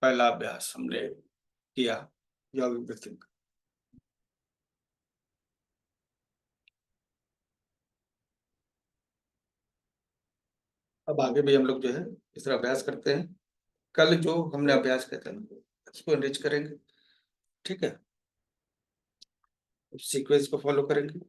पहला अभ्यास हमने किया यौगिक ब्रीथिंग। अब आगे भी हम लोग जो है इस तरह अभ्यास करते हैं। कल जो हमने अभ्यास किया था ना, इसको एनरिच करेंगे। ठीक है, सीक्वेंस को फॉलो करेंगे।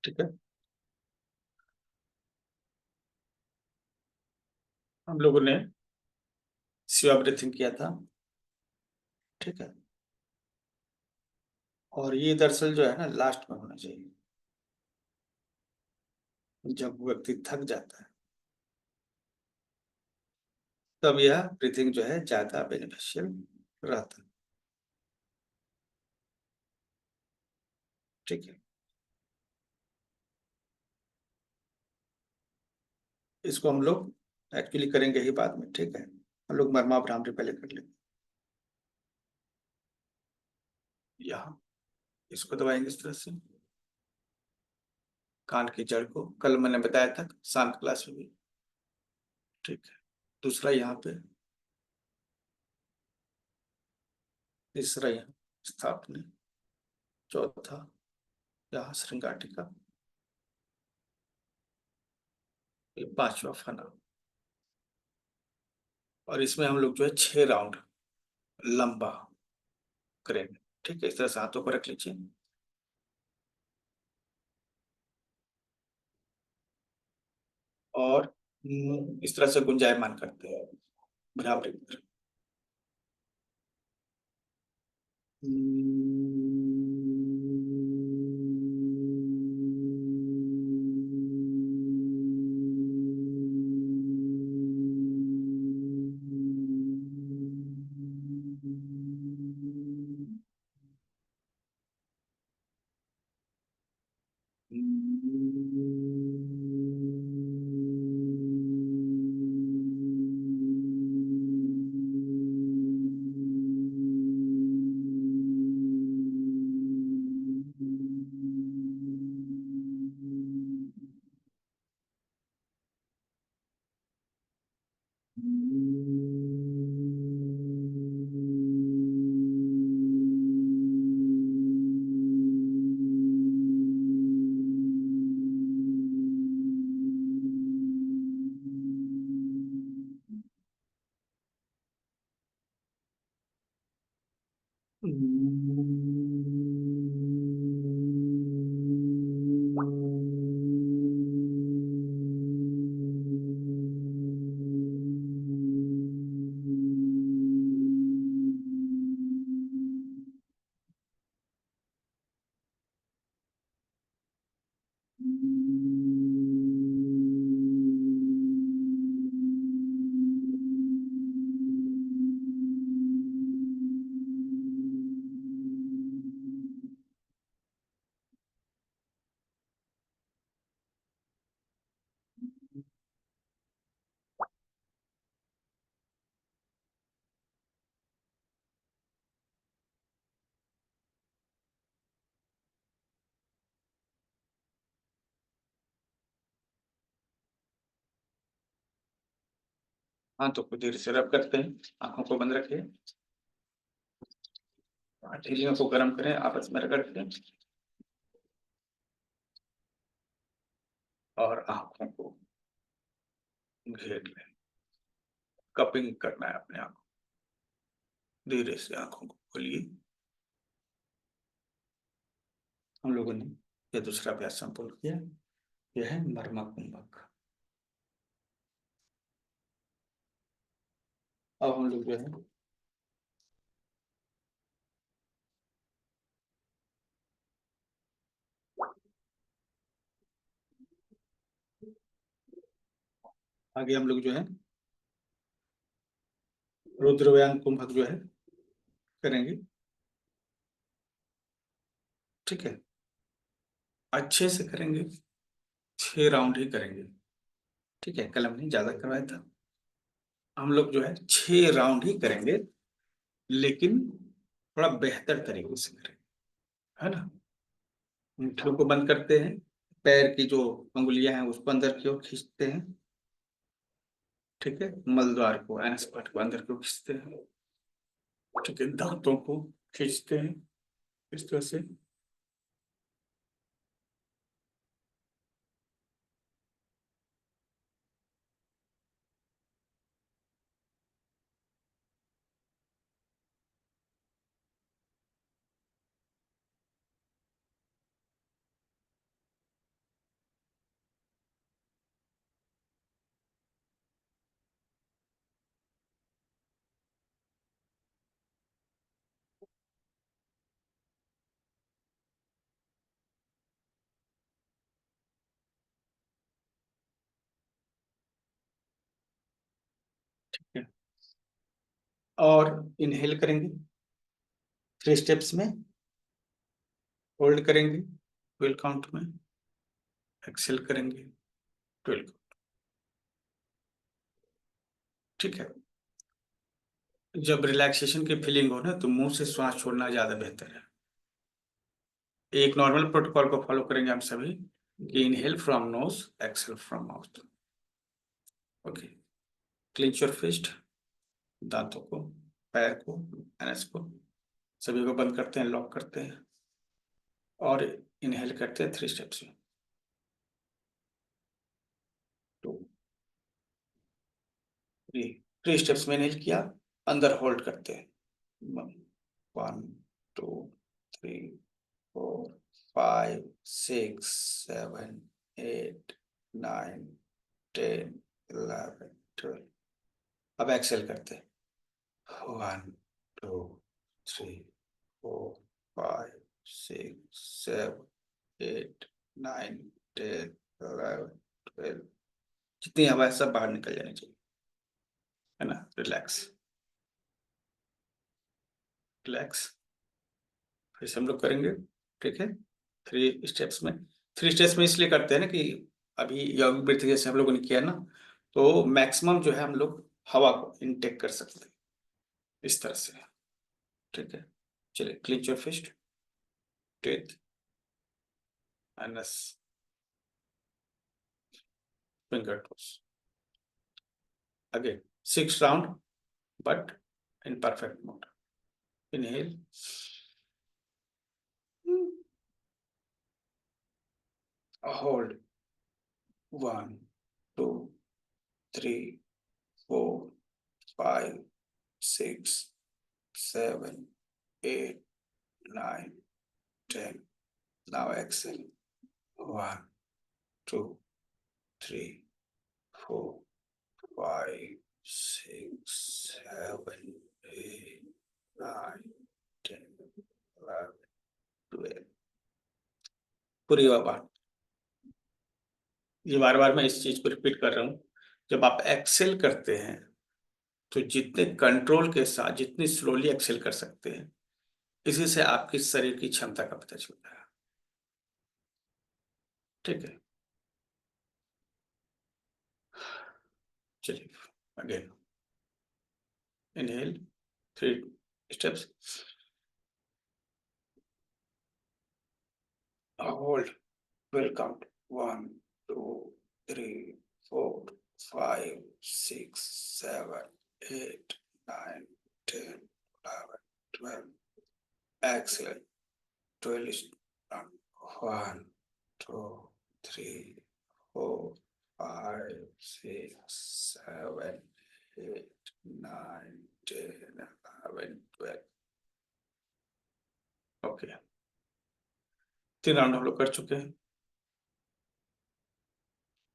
ठीक है। हम लोगों ने शिवा ब्रीथिंग किया था। ठीक है। और ये दरअसल जो है ना लास्ट में होना चाहिए, जब व्यक्ति थक जाता है तब यह ब्रीथिंग जो है ज्यादा बेनिफिशियल रहता है। ठीक है। इसको हम लोग एक्चुअली करेंगे ही बाद में। ठीक है, हम लोग मर्मा भ्रामरी पहले कर लेंगे। यहाँ इसको दबाएंगे इस तरह से, कान की जड़ को। कल मैंने बताया था शाम की क्लास में भी। ठीक है। दूसरा यहाँ पे, तीसरा यहाँ स्थापना, चौथा यहाँ श्रृंगाटिका, ये पांचवा फना। और इसमें हम लोग जो है 6 राउंड लंबा करेंगे। ठीक है, इस तरह से हाथों को रख लीजिए। और इस तरह से गुंजायमान करते हैं भ्रामरी मुद्रा। हाथों को धीरे से रब करते हैं, आंखों को बंद रखिए, हथेलियों को गर्म करें, आपस में रगड़ के, और आंखों को घेर लें। कपिंग करना है अपने आप को। धीरे से आंखों को खोलिए। हम लोगों ने यह दूसरा अभ्यास संपूर्ण किया। यह है मर्मा कुंभक। अब हम लोग जो है आगे हम लोग जो है रुद्रव्यान कुंभक जो है करेंगे। ठीक है, अच्छे से करेंगे, 6 राउंड ही करेंगे। ठीक है, कल हमने ज्यादा करवाया था। हम लोग जो है 6 राउंड ही करेंगे, लेकिन थोड़ा बेहतर तरीके से करेंगे, है ना। मुट्ठियों को बंद करते हैं, पैर की जो अंगुलियां हैं उसको अंदर की ओर खींचते हैं। ठीक है, मलद्वार को, एनस पार्ट को अंदर की ओर खींचते हैं। ठीक है, दांतों को खींचते हैं इस तरह से। ठीक है। और इनहेल करेंगे 3 स्टेप्स में, होल्ड करेंगे 12 काउंट में, एक्सेल करेंगे 12। ठीक है। जब रिलैक्सेशन की फीलिंग हो ना तो मुंह से श्वास छोड़ना ज्यादा बेहतर है। एक नॉर्मल प्रोटोकॉल को फॉलो करेंगे हम सभी कि inhale from nose, exhale from mouth. Okay. Clench your fist, दांतों को, पैर को, एनएस को, सभी को बंद करते हैं, लॉक करते हैं और इनहेल करते हैं 3 स्टेप्स में। 2, 3, 3 स्टेप्स में इनहेल किया, अंदर होल्ड करते हैं। 1, 2, 3, 4, 5, 6, 7, 8, 9, 10, 11, 12। अब एक्सेल करते हैं। 1, 2, 3, 4, 5, 6, 7, 8, 9, 10, 11, 12। जितनी हवा है सब बाहर निकल जानी चाहिए, है ना। Relax, relax. फिर से हम लोग करेंगे। ठीक है। 3 स्टेप्स में, 3 स्टेप्स में इसलिए करते हैं ना कि अभी यौगिक वृद्धि जैसे हम लोगों ने किया ना, तो मैक्सिमम जो है हम लोग हवा को इनटेक कर सकते हैं इस तरह से। ठीक है। चलिए, clench your fist, teeth, and finger toes. Again 6 round, but in perfect mode. Inhale. Hold. 1, 2, 3, 4, 5, 6, 7, 8, 9, 10. Now exhale. 1, 2, 3, 4, 5, 6, 7, 8, 9, 10, 11, 12। पूरी बात, ये बार बार मैं इस चीज को रिपीट कर रहा हूं। जब आप एक्सेल करते हैं तो जितने कंट्रोल के साथ, जितनी स्लोली एक्सेल कर सकते हैं, इसी से आपकी शरीर की क्षमता का पता चलता है। ठीक है। चलिए, again inhale 3 steps, hold, will count 1, 2, 3, 4, 5, 6, 7, 8, 9, 10, 11, 12। Excel 12। 1, 2, 3, 4, 5, 6, 7, 8, 9, 10, 11, 12। Okay. 3 round हम लोग कर चुके हैं।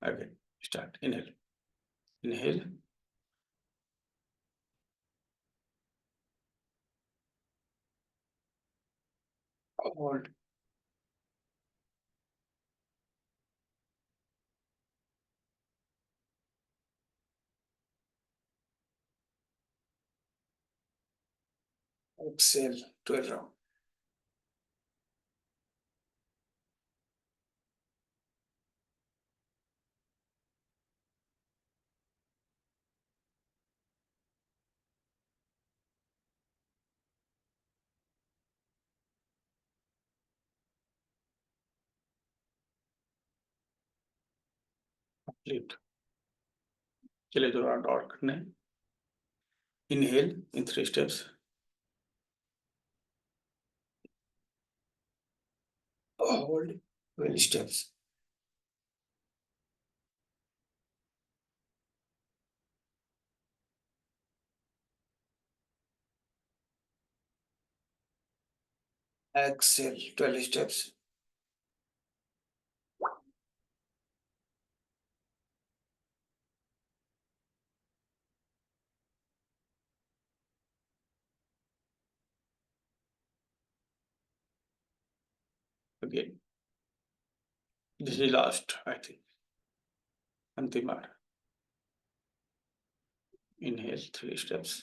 Again start. Inhale, inhale, hold, exhale 12 round. Complete. चलिए 2 राउंड और करने हैं। Inhale in 3 steps, hold 12 steps, exhale 12 steps. Again this is last, I think अंतिम बार। Inhale 3 steps,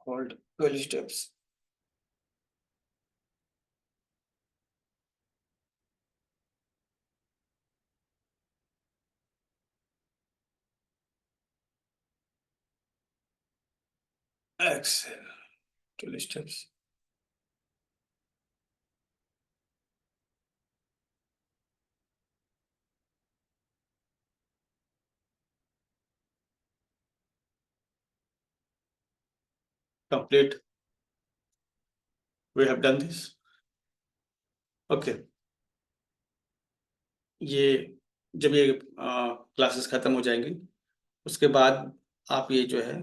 hold 12 steps, exhale 12 steps. Complete. We have done this. Okay. ये जब ये classes खत्म हो जाएंगी, उसके बाद आप ये जो है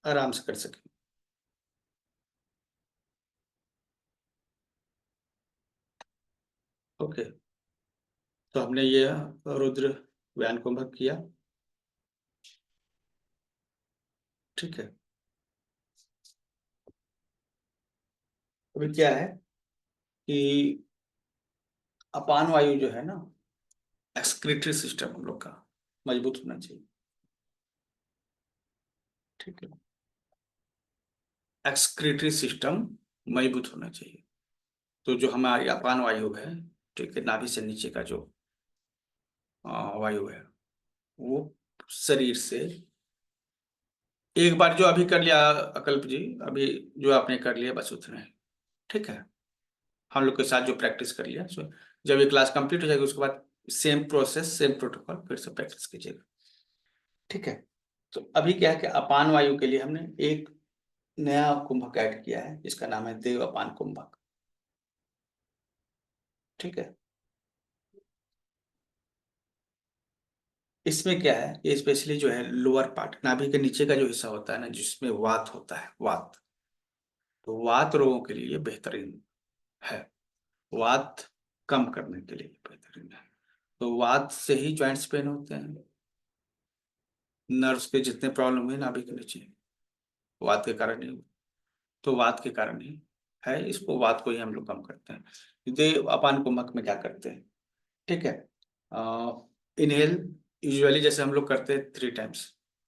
आराम से कर सकें। ओके, तो हमने ये रुद्र व्यान कुंभक किया। ठीक है, अभी क्या है कि अपान वायु जो है ना, एक्सक्रीटरी सिस्टम हम लोग का मजबूत होना चाहिए। ठीक है, एक्सक्रीटरी सिस्टम मजबूत होना चाहिए। तो जो हमारी अपान वायु है, ठीक है, नाभि से नीचे का जो वायु है, वो शरीर से एक बार जो अभी कर लिया अकल्प जी, अभी जो आपने कर लिया बस उतना है। ठीक है, हम लोग के साथ जो प्रैक्टिस कर लिया, सो जब ये क्लास कंप्लीट हो जाएगी उसके बाद सेम प्रोसेस सेम प्रोटोकॉल फिर से प्रैक्टिस कीजिएगा। ठीक है, तो अभी क्या है कि अपान वायु के लिए हमने एक नया कुंभक ऐड किया है, जिसका नाम है देव अपान कुंभक। ठीक है, इसमें क्या है, ये स्पेशली जो है लोअर पार्ट नाभि के नीचे का जो हिस्सा होता है ना, जिसमें वात होता है, वात, तो वात रोगों के लिए बेहतरीन है। वात कम करने के लिए बेहतरीन है। तो वात से ही जॉइंट्स पेन होते हैं, नर्व्स के जितने प्रॉब्लम है नाभि के नीचे, वात के कारण ही, तो वात के कारण ही है। इसको वात को ही हम लोग कम करते हैं। देव अपान कुंभक में क्या करते हैं, ठीक है, इनहेल यूजुअली जैसे हम लोग करते हैं 3 times।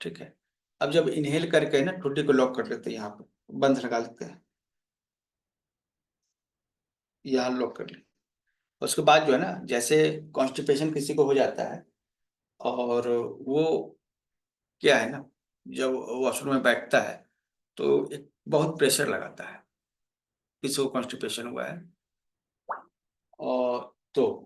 ठीक है, अब जब इनहेल करके ना ठुड्डी को लॉक कर लेते हैं, यहाँ पे बंद लगा लेते हैं, यहाँ लॉक कर ले। उसके बाद जो है ना, जैसे कॉन्स्टिपेशन किसी को हो जाता है और वो क्या है ना, जब वॉशरूम में बैठता है तो एक बहुत प्रेशर लगाता है, किसी को कॉन्स्टिपेशन हुआ है और तो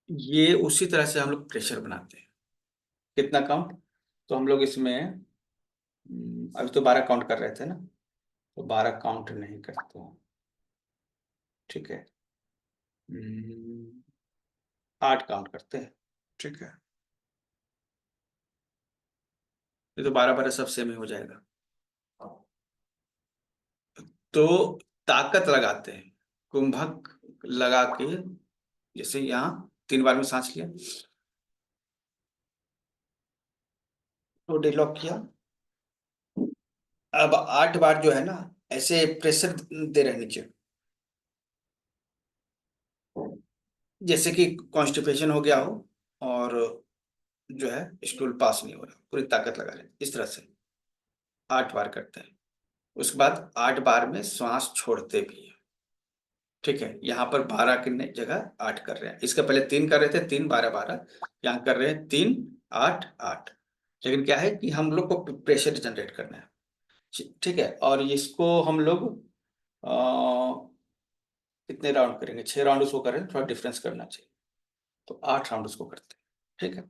ये उसी तरह से हम लोग प्रेशर बनाते हैं। कितना काउंट, तो हम लोग इसमें अभी तो 12 काउंट कर रहे थे ना, तो 12 काउंट नहीं करते हैं। ठीक है, 8 काउंट करते हैं। ठीक है, ये तो 12 12 सब सेम ही हो जाएगा। तो ताकत लगाते हैं, कुंभक लगा के, जैसे यहाँ 3 बार में सांस लिया तो डिलॉक किया, अब 8 बार जो है ना, ऐसे प्रेशर दे रहे हैं नीचे, जैसे कि कॉन्स्टिपेशन हो गया हो और जो है स्टूल पास नहीं हो रहा, पूरी ताकत लगा रहे हैं इस तरह से। 8 बार करते हैं, उसके बाद 8 बार में श्वास छोड़ते भी हैं। ठीक है, यहाँ पर 12 की जगह 8 कर रहे हैं, इसका पहले 3 कर रहे थे, 3 12 12, यहाँ कर रहे हैं 3 8 8। लेकिन क्या है कि हम लोग को प्रेशर जनरेट करना है। ठीक है, और इसको हम लोग कितने राउंड करेंगे, 6 राउंड उसको करें, थोड़ा डिफरेंस करना चाहिए, तो 8 राउंड उसको करते हैं। ठीक है,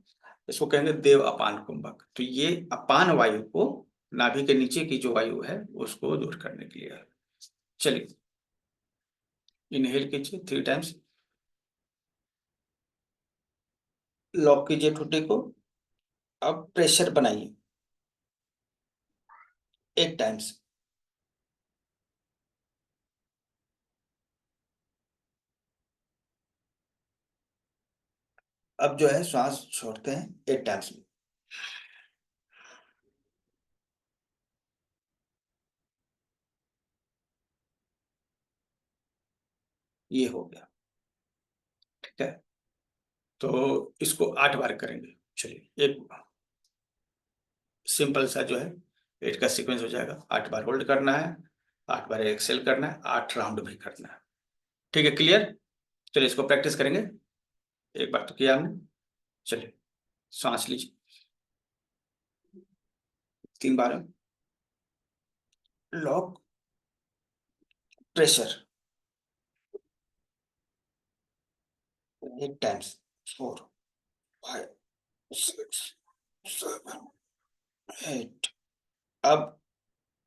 इसको कहेंगे देव अपान कुंभक। तो ये अपान वायु को, नाभि के नीचे की जो वायु है उसको दूर करने के लिए है। चलिए, इनहेल कीजिए 3 times, लॉक कीजिए ठुड्डी को, अब प्रेशर बनाइए 8 times। अब जो है श्वास छोड़ते हैं 8 times में। ये हो गया, ठीक है। तो इसको 8 बार करेंगे। चलिए, एक सिंपल सा जो है 8 का सीक्वेंस हो जाएगा। 8 बार होल्ड करना है, 8 बार एक्सेल करना है, 8 राउंड भी करना है। ठीक है, क्लियर। चलिए इसको प्रैक्टिस करेंगे। एक बार तो किया हमने। चलिए, सांस लीजिए 3 बार। Lock, pressure 8 times, 4, 5, 6, 7, 8। अब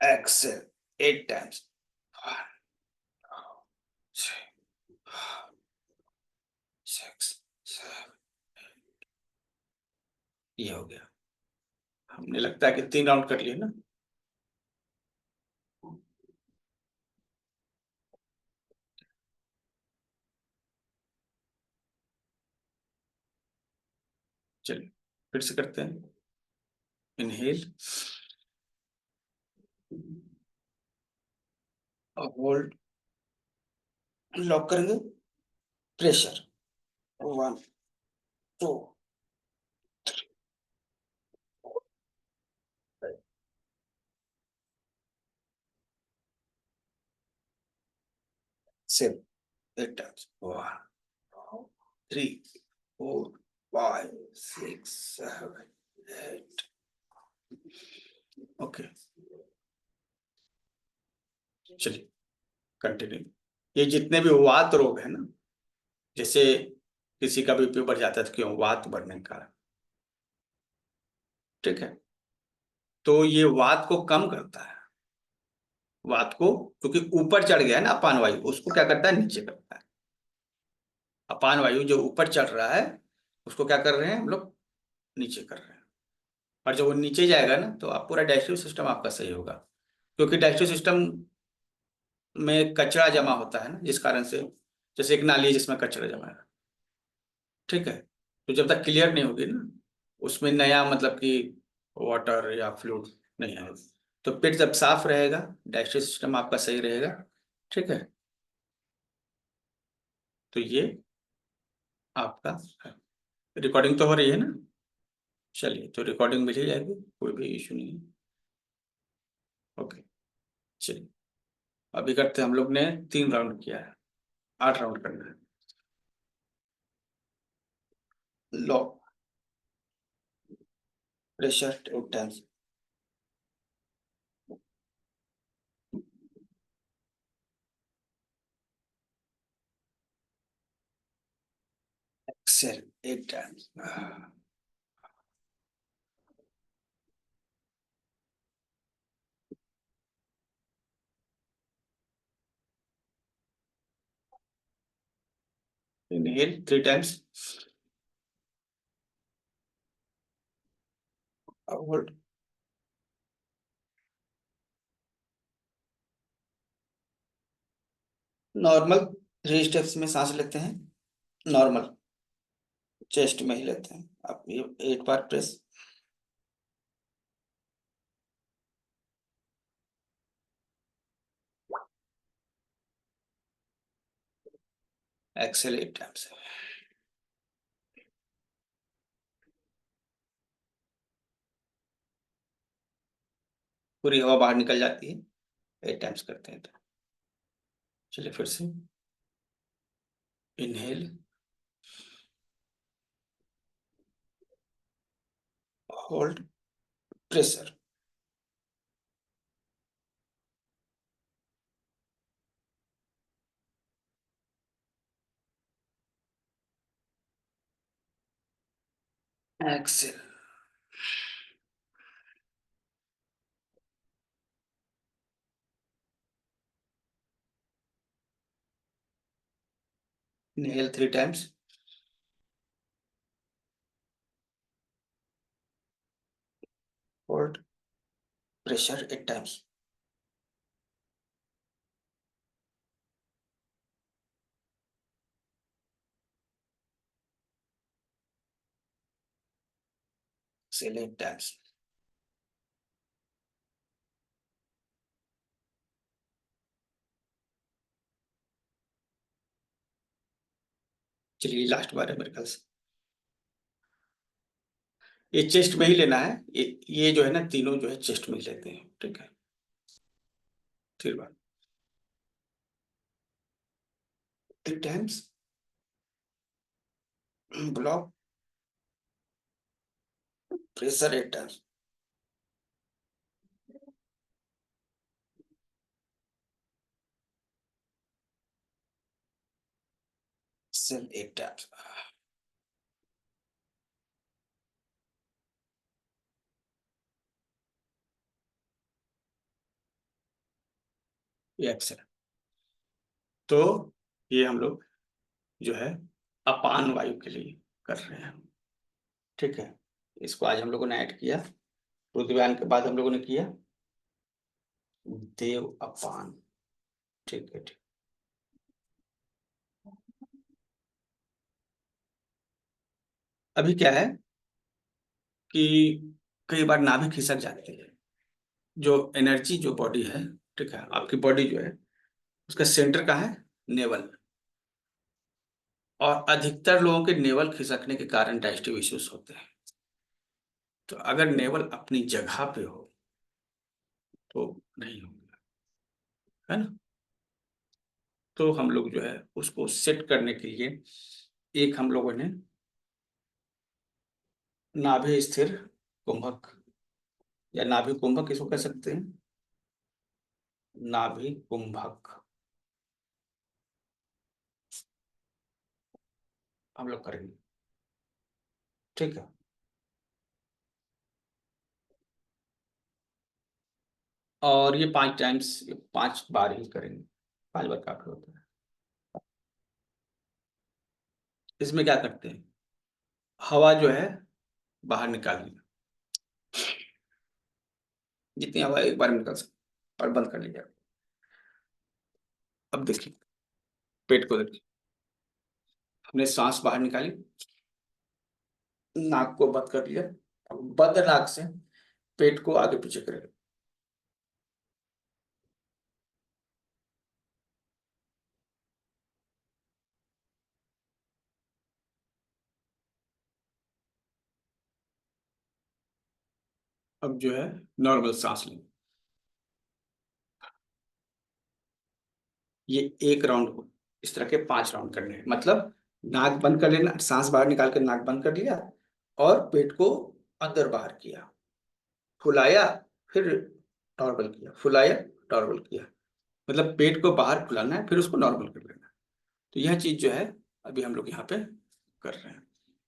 एक्सेल 8 टाइम्स, 1, 6, 7। ये हो गया। हमने लगता है कि 3 राउंड कर लिए ना। चलिए फिर से करते हैं। इनहेल, होल्ड, लॉक करेंगे, प्रेशर 1, 2, 7, 8 टाइम्स, 1, 3, 4, 5, 6, 7, 8। ओके, चलिए कंटिन्यू। ये जितने भी वात रोग है ना, जैसे किसी का बीपी बढ़ जाता है तो क्यों, वात बढ़ने के कारण, ठीक है। तो ये वात को कम करता है। वात को, क्योंकि ऊपर चढ़ गया है ना अपान वायु, उसको क्या करता है, नीचे करता है। अपान वायु जो ऊपर चढ़ रहा है उसको क्या कर रहे हैं हम लोग, नीचे कर रहे हैं। और जब वो नीचे जाएगा ना तो आप पूरा डाइजेस्टिव सिस्टम आपका सही होगा। क्योंकि डाइजेस्टिव सिस्टम में कचरा जमा होता है ना, जिस कारण से, जैसे एक नाली है जिसमें कचरा जमा है, ठीक है। तो जब तक क्लियर नहीं होगी ना, उसमें नया मतलब कि वाटर या फ्लूइड नहीं आएगा। तो पेट जब साफ रहेगा, डाइजेस्टिव सिस्टम आपका सही रहेगा, ठीक है। तो ये आपका रिकॉर्डिंग तो हो रही है ना। चलिए, तो रिकॉर्डिंग मिल ही जाएगी, कोई भी इशू नहीं है। ओके, चलिए अभी करते हैं। हम लोग ने 3 राउंड किया है, 8 राउंड करना है। लो, pressure 2 times, exhale 8 times. Inhale 3 times, hold. Normal 3 steps में सांस लेते हैं, नॉर्मल चेस्ट में ही लेते हैं। आप ये 8 बार प्रेस, एक्सेल 8 टाइम्स। पूरी हवा बाहर निकल जाती है, 8 टाइम्स करते हैं तो। चलिए फिर से, inhale, hold, pressure, exhale. Inhale 3 times, hold, pressure 8 times, exhale 8 times. चलिए लास्ट बार है मेरे ख्याल से। ये चेस्ट में ही लेना है, ये जो है ना तीनों जो है चेस्ट में ही लेते हैं, ठीक है। फिर बात 3 टाइम्स ब्लॉक, प्रेशर 8 टाइम्स, सेल 8 टाइम्स। ये एक्सेल। तो ये हम लोग जो है अपान वायु के लिए कर रहे हैं, ठीक है। इसको आज हम लोगों ने ऐड किया, रुद्रयान के बाद हम लोगों ने किया देव अपान, ठीक है ठीक। अभी क्या है कि कई बार नाभि खिसक जाती है, जो एनर्जी जो बॉडी है, ठीक है, आपकी बॉडी जो है उसका सेंटर का है नेवल। और अधिकतर लोगों के नेवल खिसकने के कारण डाइजेस्टिव इश्यूज होते हैं। तो अगर नेवल अपनी जगह पे हो तो नहीं होगा, है ना। तो हम लोग जो है उसको सेट करने के लिए एक हम लोगों ने नाभि स्थिर कुंभक, या नाभि कुंभक इसको कह सकते हैं, नाभि कुंभक हम लोग करेंगे, ठीक है। और ये 5 टाइम्स, 5 बार ही करेंगे, 5 बार काफी होता है। इसमें क्या करते हैं, हवा जो है बाहर निकाल ली, जितनी हवा एक बार में निकल सकती और बंद कर लीजिए। अब देखिए, पेट को देखिए, हमने सांस बाहर निकाली, नाक को बंद कर लिया। अब बंद नाक से पेट को आगे पीछे करेंगे। अब जो है नॉर्मल सांस लेंगे। ये एक राउंड को इस तरह के 5 राउंड करने हैं, मतलब नाक बंद कर लेना, सांस बाहर निकाल कर नाक बंद कर लिया और पेट को अंदर बाहर किया, फुलाया, फिर नॉर्मल किया, फुलाया, नॉर्मल किया। मतलब पेट को बाहर फुलाना है फिर उसको नॉर्मल कर लेना है। तो यह चीज जो है अभी हम लोग यहाँ पे कर रहे हैं,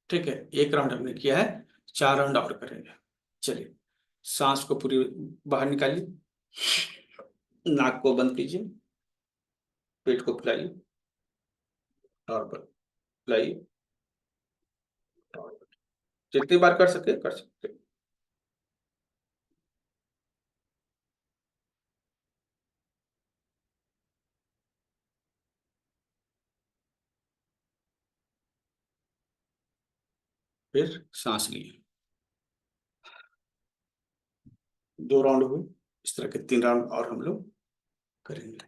ठीक है। एक राउंड हमने किया है, 4 राउंड और करेंगे। चलिए, सांस को पूरी बाहर निकालिए, नाक को बंद कीजिए, पेट को फुलाइए, नॉर्मल, फुलाइए, नॉर्मल। जितनी बार कर सके कर सकते, फिर सांस लिए। 2 राउंड हुए, इस तरह के 3 राउंड और हम लोग करेंगे।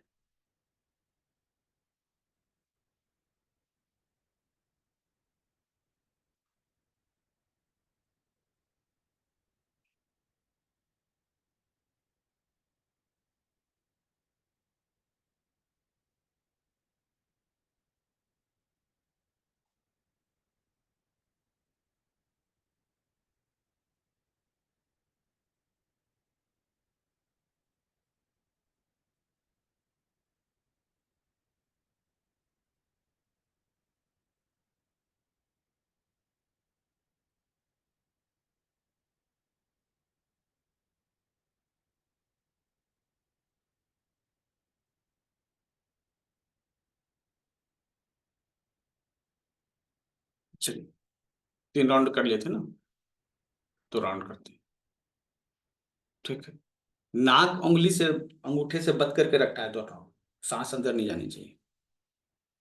चलिए, 3 राउंड कर लिए थे ना, तो राउंड करते हैं, ठीक है। नाक उंगली से, अंगूठे से बंद करके रखना है दोनों, सांस अंदर नहीं जानी चाहिए,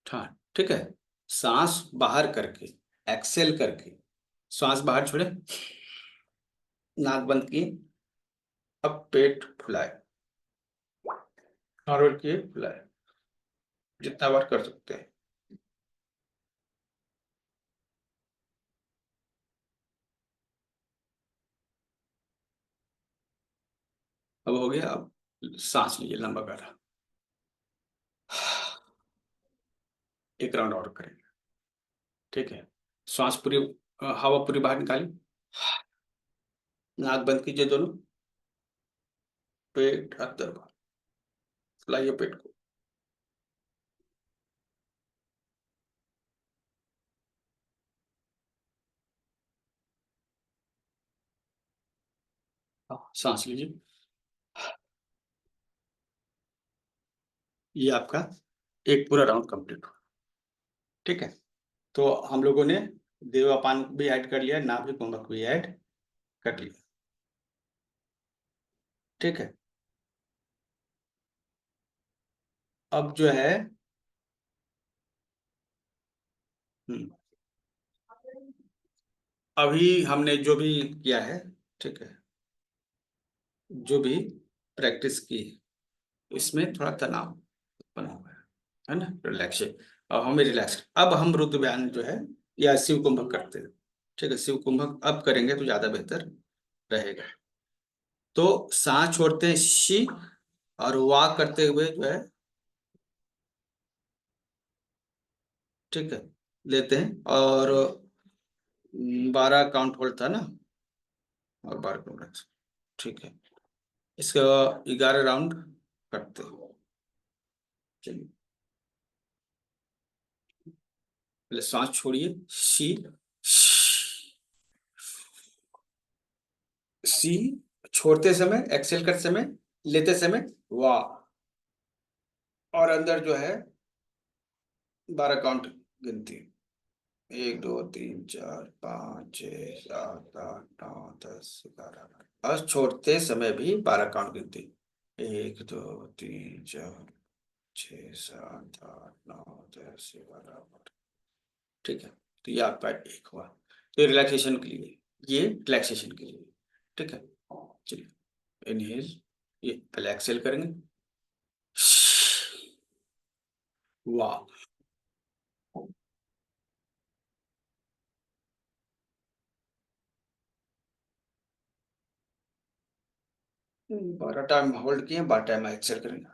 हाँ ठीक है। सांस बाहर करके, एक्सेल करके, सांस बाहर छोड़े, नाक बंद किए, अब पेट फुलाए, नॉर्मल किए, फुलाए, जितना बार कर सकते हैं। अब हो गया। अब सांस लीजिए लंबा गहरा। एक राउंड और करेंगे। ठीक है। श्वास पूरी हवा पूरी बाहर निकाली। नाक बंद कीजिए दोनों। पेट अंदर बाहर। फुलाइए पेट को। हाँ, सांस लीजिए। ये आपका एक पूरा राउंड कंप्लीट हो। ठीक है। तो हम लोगों ने देवापान भी ऐड कर लिया, नाभि कुंभक भी ऐड कर लिया। ठीक है। अब जो है हम्म, अभी हमने जो भी किया है, ठीक है, जो भी प्रैक्टिस की इसमें थोड़ा तनाव उत्पन्न हुआ है ना, रिलैक्शन। अब हमें रिलैक्स, अब हम रुद्र व्यायाम जो है या शिव कुंभक करते हैं। ठीक है, शिव कुंभक अब करेंगे तो ज्यादा बेहतर रहेगा। तो सांस छोड़ते हैं शी, और वाक करते हुए जो है, ठीक है, लेते हैं। और 12 काउंट होल्ड था ना, और 12 काउंट। ठीक है। इसका 11 राउंड करते हैं। चलिए, पहले सांस छोड़िए। शी, सी, छोड़ते समय एक्सेल करते समय, लेते समय वाह। और अंदर जो है 12 काउंट गिनती। 1 2 3 4 5 6 7 8 9 10 11। और छोड़ते समय भी 12 काउंट गिनती। 1 2 3 4 6 7 8 9 10 11। ठीक है। तो ये आपका एक हुआ। तो रिलैक्सेशन के लिए, ये रिलैक्सेशन के लिए। ठीक है। चलिए, इनहेल। ये पहले एक्सेल करेंगे। वाह। 12 टाइम होल्ड किए, 12 टाइम एक्सेल करेंगे।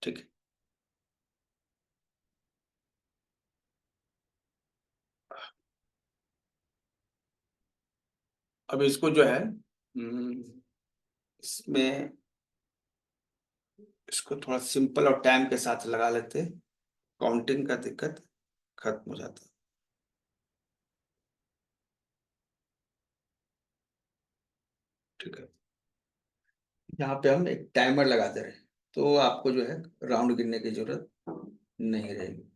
ठीक है। अब इसको जो है इसमें, इसको थोड़ा सिंपल और टाइम के साथ लगा लेते, काउंटिंग का दिक्कत खत्म हो जाता। ठीक है। यहाँ पे हम एक टाइमर लगा दे रहे हैं, तो आपको जो है राउंड गिनने की जरूरत नहीं रहेगी।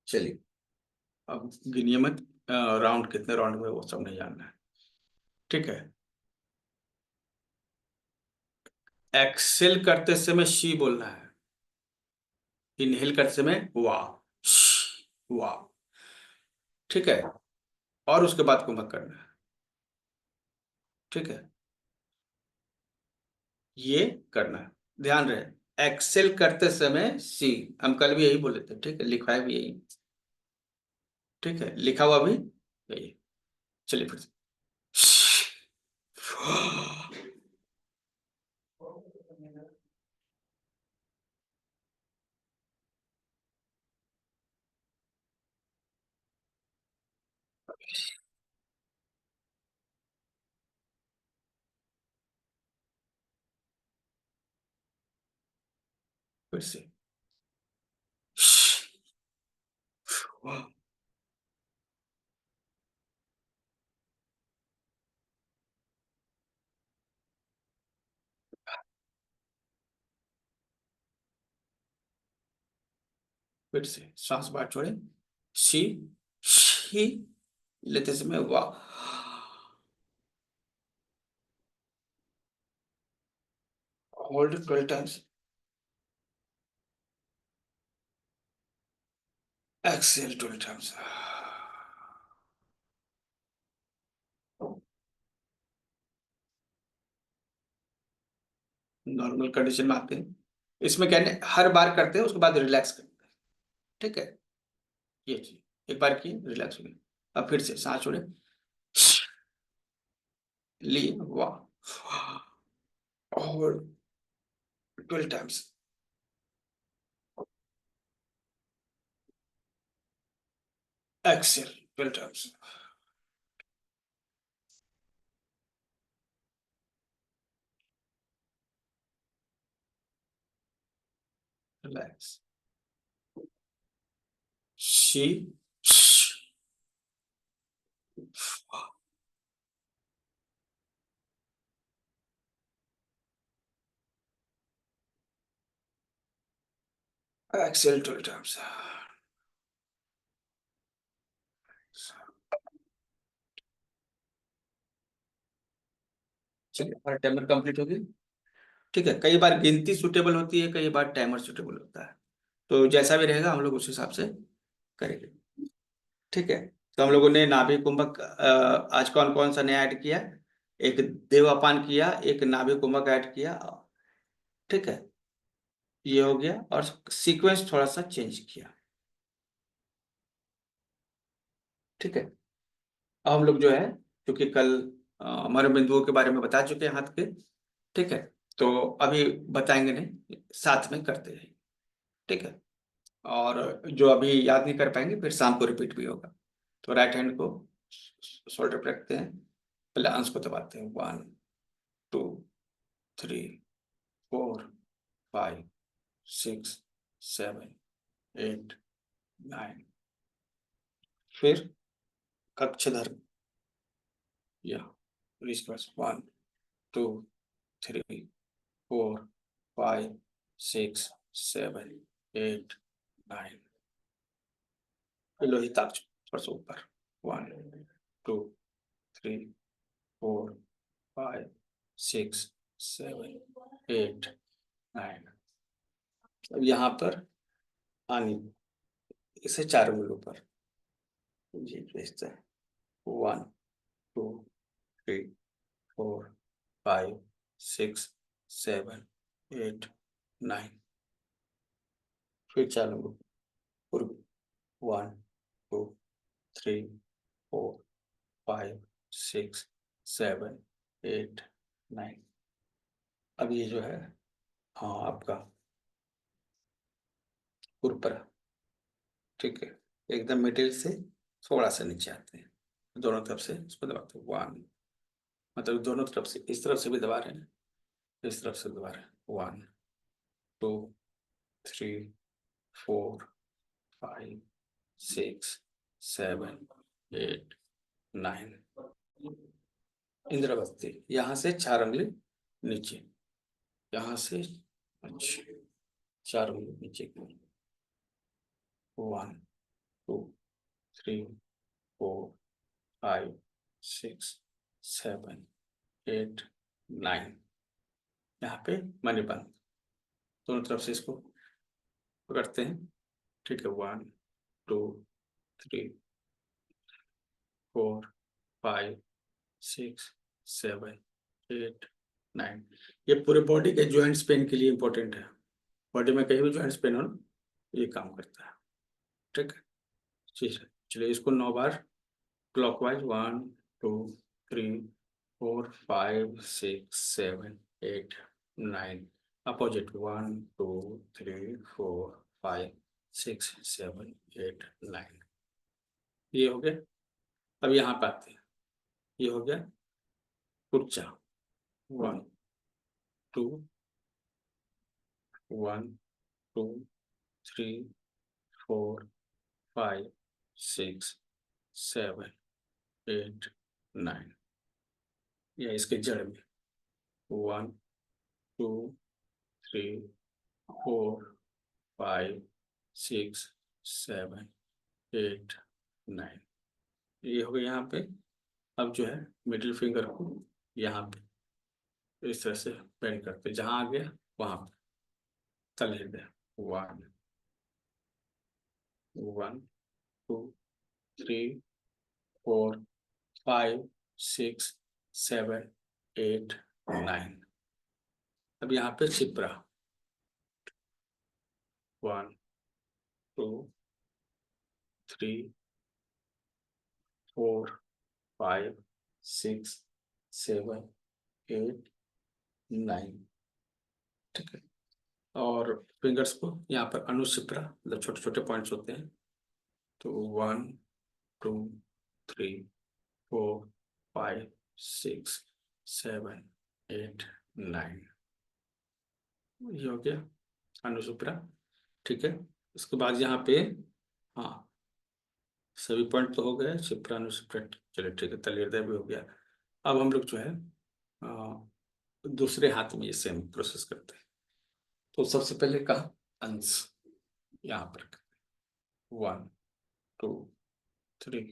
चलिए, अब गिनिए मत। राउंड कितने राउंड हुए वो सब नहीं जानना है। ठीक है। एक्सेल करते समय शी बोलना है। इनहेल करते समय वाह, वाह। ठीक है। और उसके बाद कुंभक करना है। ठीक है। ये करना है, ध्यान रहे। एक्सेल करते समय सी, हम कल भी यही बोले थे। ठीक है, लिखा है भी यही। ठीक है, लिखा हुआ भी यही। चलिए फिर से। फिर से। फिर से सांस बाहर छोड़े। सी, शी, लेते समय वाह। Hold 12 times. Exhale 12 times. Normal condition में आते हैं। इसमें क्या है, हर बार करते हैं उसके बाद रिलैक्स करते हैं। ठीक है, ये चीज एक बार की रिलैक्स हो गई। अब फिर से सांस छोड़े, लिए, वाह, और 12 टाइम्स। Exhale 12 times. रिलैक्स, शी, एक्सेल 12 टाइम्स। चलिए, हमारा टाइमर कंप्लीट हो गया। ठीक है, कई बार गिनती सुटेबल होती है, कई बार टाइमर सुटेबल होता है, तो जैसा भी रहेगा हम लोग उस हिसाब से करेंगे। ठीक है, तो हम लोगों ने नाभि कुंभक आज कौन कौन सा नया ऐड किया? एक देवापान किया, एक नाभि कुंभक ऐड किया। ठीक है, ये हो गया, और सीक्वेंस थोड़ा सा चेंज किया। ठीक है, अब हम लोग जो है, क्योंकि कल हमारे बिंदुओं के बारे में बता चुके हैं हाथ के। ठीक है, तो अभी बताएंगे नहीं, साथ में करते हैं। ठीक है, और जो अभी याद नहीं कर पाएंगे फिर शाम को रिपीट भी होगा। तो राइट हैंड को शोल्डर पे रखते हैं, पहले अंश को दबाते हैं, 1 2 3 4 5 6 7 8 9। फिर कक्षधर, या इसके पास 1 2 3 4 5 6 7 8 9। लोहिताक्ष थोड़ा सा ऊपर, 1 2 3 4 5 6 7 8 9। अब यहाँ पर आनी, इसे 4 उंगलियों पर ये भेजते हैं, 1 2 3 4 5 6 7 8 9। फिर 4 उंगलियों पूर्व, 1 2 3 4 5 6 7 8 9। अब ये जो है, हाँ आपका ऊपर। ठीक है, एकदम मिडिल से थोड़ा सा नीचे आते हैं, दोनों तरफ से इसको दबाते हैं, 1, मतलब दोनों तरफ से, इस तरफ से भी दबा रहे हैं, इस तरफ से दबा रहे हैं, 1 2 3 4 5 6 7 8 9। इंद्रवती, यहाँ से 4 उंगली नीचे, यहाँ से, अच्छा, 4 उंगली नीचे की, 1 2 3 4 5 6 7 8 9। यहाँ पे मणिबंध, दोनों तरफ से इसको पकड़ते हैं। ठीक है, 1 2 3 4 5 6 7 8 9। ये पूरे बॉडी के जॉइंट्स पेन के लिए इंपॉर्टेंट है। बॉडी में कहीं भी जॉइंट्स पेन हो ना, ये काम करता है। ठीक है, ठीक है, चलिए इसको 9 बार क्लॉकवाइज, 1 2 3 4 5 6 7 8 9। अपोजिट, 1 2 3 4 5 6 7 8 9। ये हो गया। अब यहाँ पे आते हैं, ये हो गया कुर्चा, 1 2 1 2 3 4 5 6 7 8 9। या इसके जड़ में, 1 2 3 4 5 6 7 8 9। ये हो गया यहाँ पे। अब जो है मिडिल फिंगर को यहाँ पे इस तरह से बेंड करते, जहाँ आ गया वहां पे तल हृदय, 1 1 2 3 4 5 6 7 8 9। अब यहाँ पे छिपरा 1 2 3 4 5 6 7 8 9। ठीक है, और फिंगर्स को यहाँ पर अनुशिप्रा, मतलब छोटे छोटे पॉइंट्स होते हैं। तो 1 2 3 4 5 6 7 8 9, ये हो गया अनुशिप्रा। ठीक है, उसके बाद यहाँ पे, हाँ सभी पॉइंट तो हो गए, शिप्रा अनुशिप्रा। चलिए ठीक है, तलीर्दय भी हो गया। अब हम लोग जो है दूसरे हाथ में ये सेम प्रोसेस करते हैं। तो सबसे पहले कहा अंश, यहाँ पर 1 2 3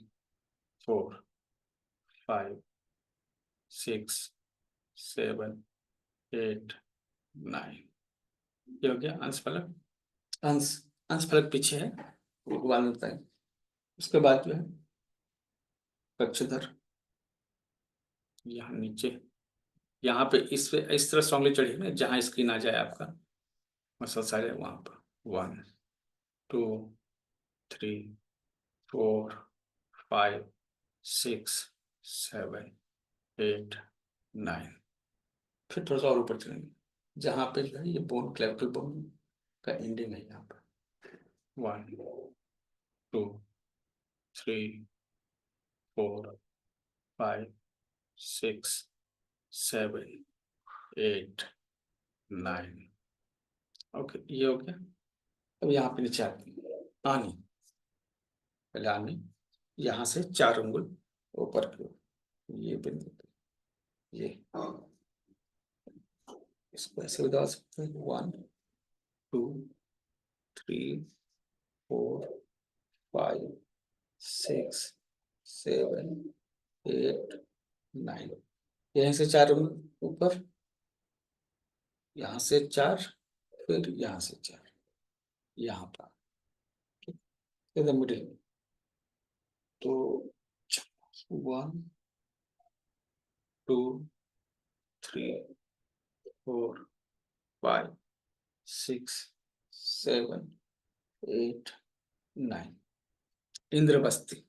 4 5 6 7 8 9, ये हो गया अंश फलक। अंश अंश फलक पीछे है, वो बाद में बताएं। उसके बाद जो है पक्षधर, यहाँ नीचे, यहाँ पे इस तरह स्ट्रांगली चढ़िए ना, जहाँ स्क्रीन आ जाए आपका मसल सारे, वहां पर 1 2 3 4 5 6 7 8 9। फिर थोड़ा सा और ऊपर चलेंगे, जहाँ पे जो है ये बोन, क्लेविकल बोन का एंडिंग है, यहाँ पर 1 2 3 4 5 6 7 8 9। ओके, ये हो गया। अब यहाँ पे नीचे आते हैं, आनी, पहले आनी, यहाँ से 4 उंगल ऊपर की ओर, ये बिंदु पे, ये इसको ऐसे भी डाल सकते हैं, 1 2 3 4 5 6 7 8 9। यहीं से 4 उंगल ऊपर, यहाँ से 4, फिर यहाँ से 4, यहाँ पर एकदम मिडिल में। तो 1 2 3 4 5 6 7 8 9, इंद्रबस्ती।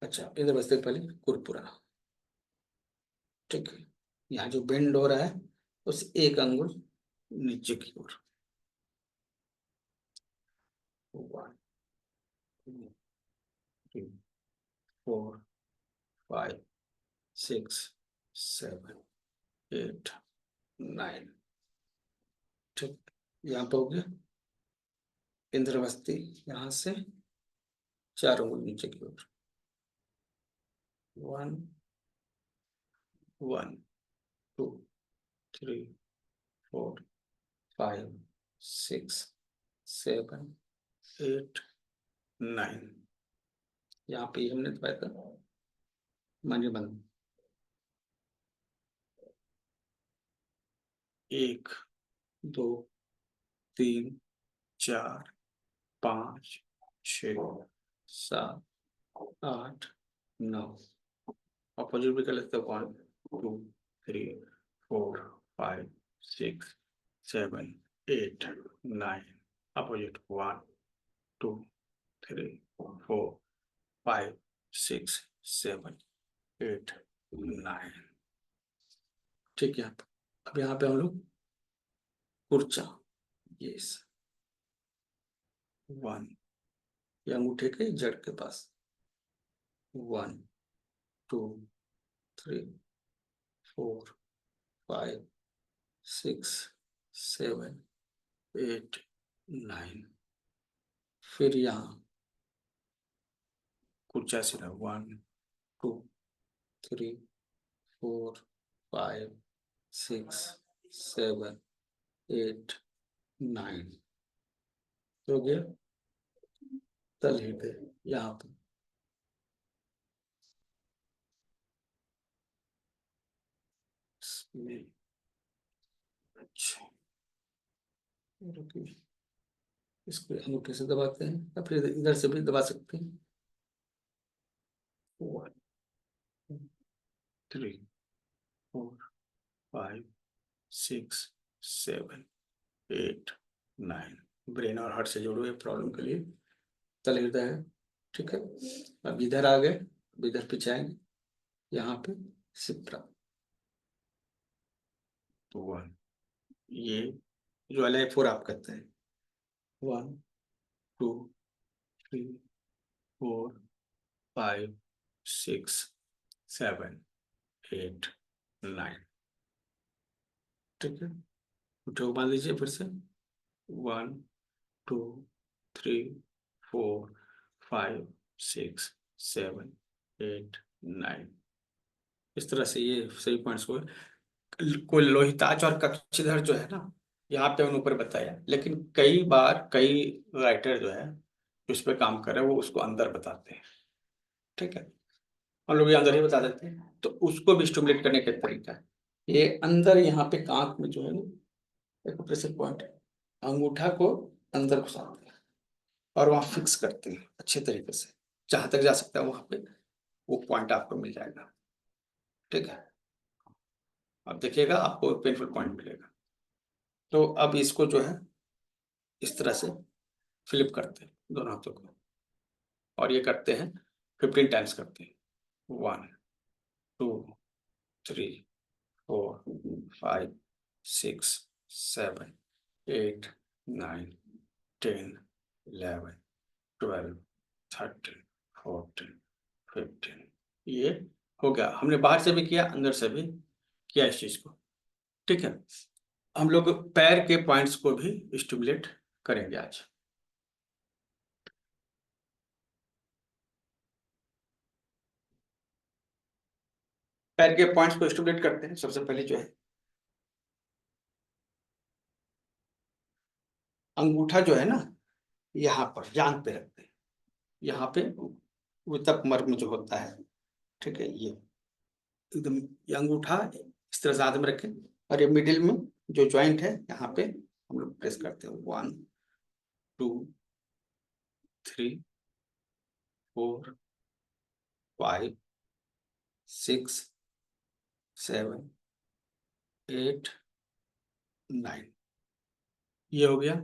अच्छा, इंद्रबस्ती के पहले कुरपुरा। ठीक है, यहाँ जो बेंड हो रहा है उस एक अंगुल नीचे की ओर, 1 2 3 4 5 6 7 8 9। ठीक, यहाँ पे हो गया इंद्रवस्ती, यहाँ से 4 उंगल नीचे की ओर, 1 1 2 3 4 5 6 7 8 9। यहाँ पे हमने तो पाया था मान्य बंद, 1 2 3 4 5 6 7 8 9। अपोजिट भी कर लेते हैं, 1 2 3 4 5 6 7 8 9। अपोजिट 1 2 3 4 5 6 7 8 9। ठीक है, अब यहाँ पे हम लोग कुर्चा, यस 1, ये अंगूठे के जड़ के पास, 1 2 3 4 5 6 7 8 9। फिर यहाँ कुर्चा सिरा, 1 2 3 4 5 6 7 8 9, हो गया तल हृदय यहाँ पे। अच्छा, रुकिए, इसको अंगूठे से दबाते हैं या फिर इधर से भी दबा सकते हैं, 1 3 4 5 6 7 8 9। ब्रेन और हार्ट से जुड़े हुए प्रॉब्लम के लिए तल हृदय है। ठीक है, अब इधर आ गए, अब इधर पीछे आएंगे, यहाँ पे सिप्रा। तो 1, ये जो LI4 आप कहते हैं, 1 2 3 4 5 6 7 8 9। ठीक है, उठो मान लीजिए फिर से, 1 2 3 4 5 6 7 8 9। इस तरह से ये सही पॉइंट्स को कोई लोहिताज और कक्षीधर जो है ना, यहाँ पे उन ऊपर बताया, लेकिन कई बार कई राइटर जो है उस पर काम कर रहे हैं वो उसको अंदर बताते हैं। ठीक है, हम लोग ये अंदर ही बता देते हैं, तो उसको भी स्टिमुलेट करने का तरीका है। ये अंदर यहाँ पे कांक में जो है ना एक प्रेशर पॉइंट है, अंगूठा को अंदर घुसाते हैं और वहां फिक्स करते हैं अच्छे तरीके से, जहां तक जा सकता है वहां पे वो पॉइंट आपको मिल जाएगा। ठीक है, अब देखिएगा आपको पेनफुल पॉइंट मिलेगा। तो अब इसको जो है इस तरह से फ्लिप करते हैं दोनों हाथों को, और ये करते हैं 15 टाइम्स करते हैं। 1 2 3 4 5 6 7 8 9 10 11 12 13 14 15। ये हो गया, हमने बाहर से भी किया अंदर से भी किया इस चीज को। ठीक है, हम लोग पैर के पॉइंट्स को भी स्टिमुलेट करेंगे आज। पैर के पॉइंट्स को स्टिमुलेट करते हैं, सबसे पहले जो है अंगूठा जो है ना यहाँ पर जांघ पे रखते हैं, यहाँ पे वितक मर्म जो होता है। ठीक है, ये एकदम ये अंगूठा इस तरह से हाथ में रखें, और ये मिडिल में जो जॉइंट है यहाँ पे हम लोग प्रेस करते हैं। 1 2 3 4 5 6 7 8 9। ये हो गया।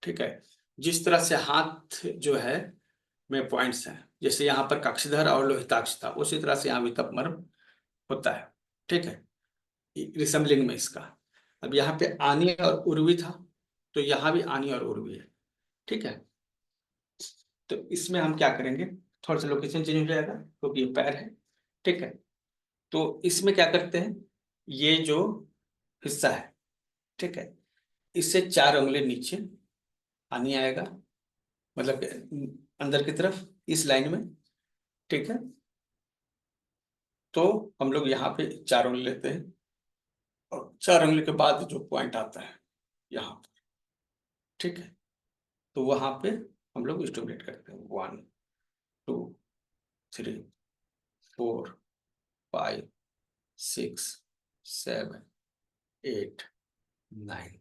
ठीक है, जिस तरह से हाथ जो है में पॉइंट्स हैं, जैसे यहाँ पर कक्षधर और लोहिताक्ष था, उसी तरह से यहाँ वितप मर्म होता है। ठीक है, रिसम्बलिंग में इसका। अब यहाँ पे आनी और उर्वी था, तो यहाँ भी आनी और उर्वी है। ठीक है, तो इसमें हम क्या करेंगे, थोड़ा सा लोकेशन चेंज हो जाएगा क्योंकि ये पैर है। ठीक है, तो इसमें क्या करते हैं, ये जो हिस्सा है, ठीक है, इससे 4 उंगली नीचे आनी आएगा, मतलब कि अंदर की तरफ इस लाइन में। ठीक है, तो हम लोग यहाँ पे 4 उंगली लेते हैं, और 4 उंगली के बाद जो पॉइंट आता है यहाँ पर। ठीक है, तो वहां पे हम लोग स्टिमुलेट करते हैं। 1 2 3 4 5 6 7 8 9।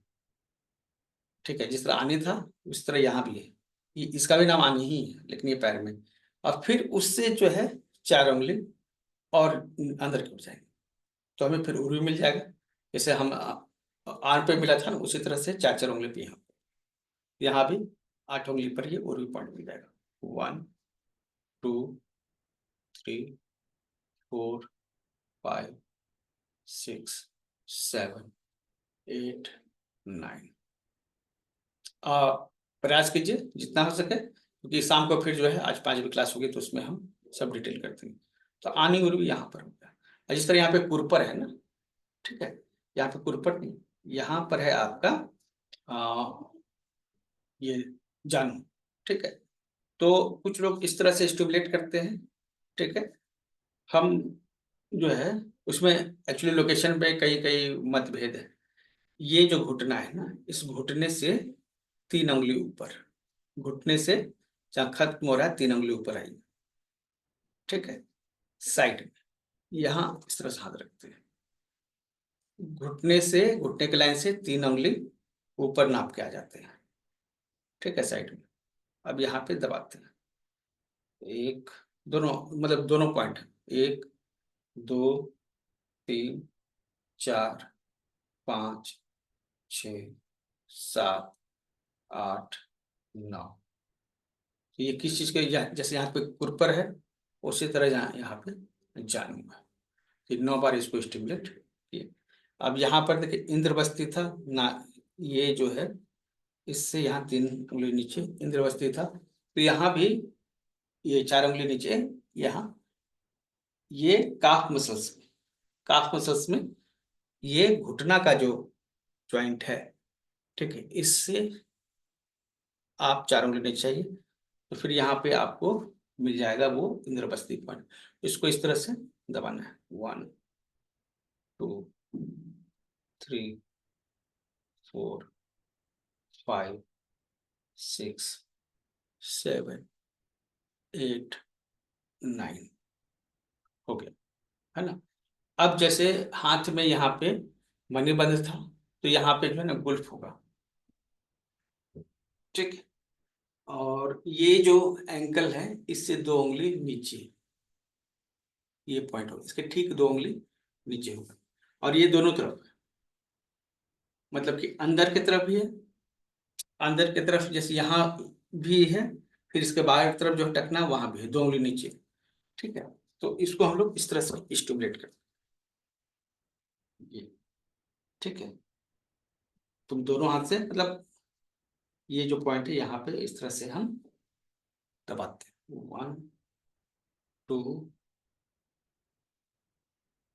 ठीक है, जिस तरह आनी था उस तरह यहाँ भी है, इसका भी नाम आनी ही है, लेकिन ये पैर में। और फिर उससे जो है 4 उंगली और अंदर की ओर जाएंगे, तो हमें फिर उर्वी मिल जाएगा। जैसे हम आर पे मिला था ना, उसी तरह से 4 4 उंगली पे यहाँ भी 8 उंगली पर ये उर्वी पॉइंट मिल जाएगा। 1 2 3 4 5 6 7 8 9। प्रयास कीजिए जितना हो सके, क्योंकि शाम को फिर जो है आज 5 बजे क्लास होगी, तो उसमें हम सब डिटेल करते हैं। तो आनी उर्वी यहाँ पर होगा, और जिस तरह यहाँ पे कुरपर है ना, ठीक है, यहाँ पे कुरपर नहीं, यहाँ पर है आपका ये जानू। ठीक है, तो कुछ लोग इस तरह से स्टिमुलेट करते हैं। ठीक है, हम जो है उसमें एक्चुअली लोकेशन पे कई कई मतभेद है। ये जो घुटना है ना, इस घुटने से 3 उंगली ऊपर, घुटने से जहाँ खत्म हो रहा है 3 उंगली ऊपर आई। ठीक है, साइड में यहाँ इस तरह से हाथ रखते हैं, घुटने से घुटने के लाइन से 3 उंगली ऊपर नाप के आ जाते हैं। ठीक है, साइड में अब यहाँ पे दबाते हैं, एक दोनों मतलब दोनों पॉइंट, 1 2 3 4 5, 6, 7, 8, 9। तो ये किस चीज के, जैसे यहाँ पे कुरपर है, उसी तरह यहाँ पे जानू है। तो 9 बार इसको स्टिमुलेट किए। अब यहाँ पर देखिए इंद्रवस्ती था ना, ये जो है इससे यहाँ 3 उंगली नीचे इंद्रवस्ती था, तो यहाँ भी ये 4 उंगली नीचे यहाँ, ये काफ मसल्स में ये घुटना का जो ज्वाइंट है, ठीक है, इससे आप 4 उंगली नीचे चाहिए, तो फिर यहाँ पे आपको मिल जाएगा वो इंद्रवस्ती पॉइंट। इसको इस तरह से दबाना है, 1, 2, 3, 4, 5, 6, 7, 8, 9 हो गया, है ना। अब जैसे हाथ में यहाँ पे मणिबंध था, तो यहाँ पे जो है ना गुल्फ होगा, ठीक है। और ये जो एंकल है, इससे 2 उंगली नीचे, ये पॉइंट होगा, इसके ठीक 2 उंगली नीचे होगा। और ये दोनों तरफ है, मतलब कि अंदर की तरफ भी है, अंदर की तरफ जैसे यहाँ भी है, फिर इसके बाहर की तरफ जो टकना वहां भी है, 2 उंगली नीचे, ठीक है। तो इसको हम लोग इस तरह से स्टिमुलेट करते हैं, ये, ठीक है। तुम दोनों हाथ से, मतलब ये जो पॉइंट है यहाँ पे इस तरह से हम दबाते हैं, 1, 2,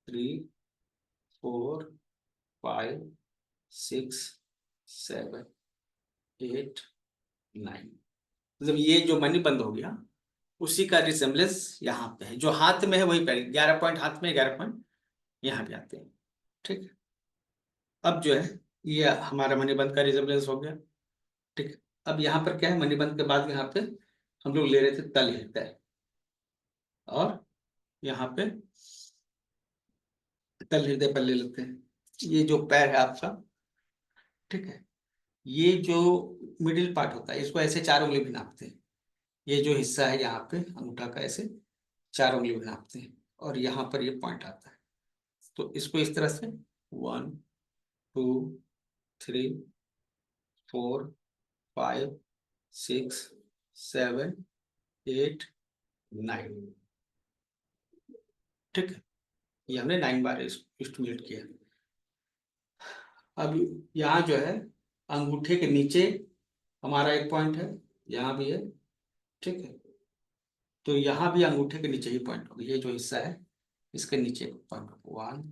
3, 4, 5, 6, 7, 8, 9। मतलब ये जो मनी बंद हो गया, उसी का रिसेम्बलेंस यहाँ पे है, जो हाथ में है वही पे 11 पॉइंट हाथ में, 11 पॉइंट यहाँ पे आते हैं, ठीक है। अब जो है ये हमारा मणिबंध का रिजेम्बलेंस हो गया, ठीक है। अब यहाँ पर क्या है, मणिबंध के बाद यहाँ पे हम लोग ले रहे थे तल हृदय, और यहाँ पे तल हृदय पर ले लेते हैं। ये जो पैर है आपका, ठीक है, ये जो मिडिल पार्ट होता है, इसको ऐसे 4 उंगली भी नापते हैं। ये जो हिस्सा है यहाँ पे अंगूठा का, ऐसे 4 उंगली भी नापते हैं, और यहाँ पर ये पॉइंट आता है। तो इसको इस तरह से 1, 2, 3, 4, 5, 6, 7, 8, 9, ठीक है। ये हमने 9 बार स्टिमुलेट किया। अब यहाँ जो है अंगूठे के नीचे हमारा एक पॉइंट है, यहाँ भी है, ठीक है। तो यहाँ भी अंगूठे के नीचे ही पॉइंट होगा, ये जो हिस्सा है इसके नीचे एक पॉइंट होगा, 1,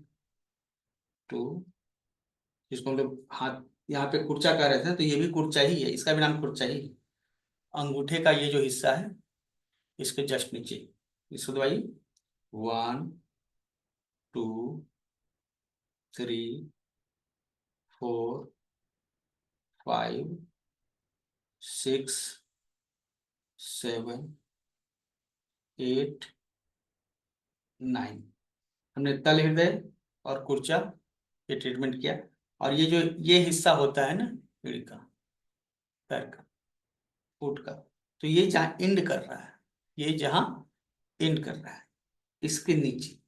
2, जिसको हम लोग हाथ यहाँ पे कुर्चा कह रहे थे, तो ये भी कुर्चा ही है, इसका भी नाम कुर्चा ही है। अंगूठे का ये जो हिस्सा है इसके जस्ट नीचे, इसको दबाइए, 1, 2, 3, 4, 5, 6, 7, 8, 9। हमने तल हृदय और कुर्चा ये ट्रीटमेंट किया। और ये जो ये हिस्सा होता है ना एड़ी का, पैर का, फुट का, तो ये जहाँ एंड कर रहा है, ये जहाँ एंड कर रहा है, इसके नीचे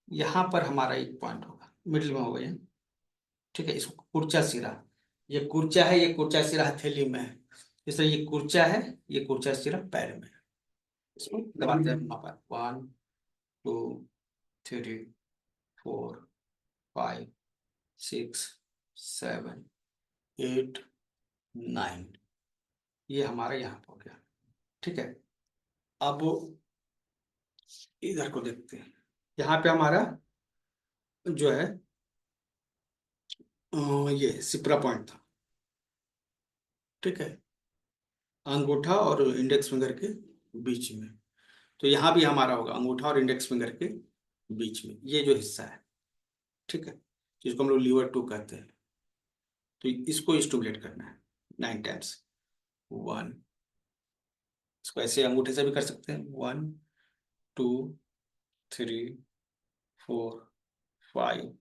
यहाँ पर हमारा एक पॉइंट होगा, मिडिल में होगा ये, ठीक है। इसको कुर्चा सिरा, ये कुर्चा है, ये कुर्चा सिरा हथेली में है, इसलिए ये कुर्चा है, ये कुर्चा सिरा पैर में है। इसको दबाते हैं वहां पर, 1, 2, 3, 4, 5, 6, 7, 8, 9। ये हमारा यहाँ पर हो गया, ठीक है। अब इधर को देखते हैं, यहाँ पे हमारा जो है ये सिपरा पॉइंट था, ठीक है, अंगूठा और इंडेक्स फिंगर के बीच में। तो यहाँ भी हमारा होगा अंगूठा और इंडेक्स फिंगर के बीच में ये जो हिस्सा है, ठीक है, जिसको हम लोग लीवर 2 कहते हैं। तो इसको स्टिमुलेट करना है 9 टाइम्स, 1, इसको ऐसे अंगूठे से भी कर सकते हैं, 1, 2, 3, 4, 5,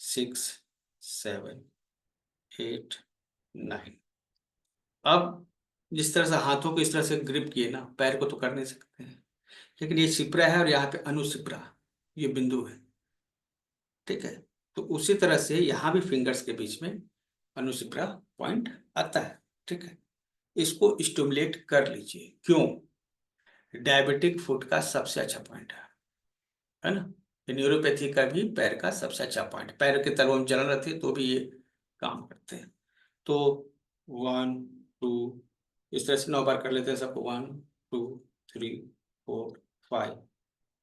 6, 7, 8, 9। अब जिस तरह से हाथों को इस तरह से ग्रिप किए ना, पैर को तो कर नहीं सकते हैं, लेकिन ये सिपरा है और यहाँ पे अनुसिपरा, ये बिंदु है, ठीक है। तो उसी तरह से यहाँ भी फिंगर्स के बीच में अनुसिप्रा पॉइंट आता है। ठीक है, इसको स्टिमुलेट कर लीजिए। क्यों? डायबिटिक फुट का सबसे अच्छा पॉइंट है ना। न्यूरोपैथी का भी पैर का सबसे अच्छा पॉइंट, पैर के तलवों में जलन रहती है तो भी ये काम करते हैं। तो 1 2, इस तरह से 9 बार कर लेते हैं सबको। 1 2 3 4 5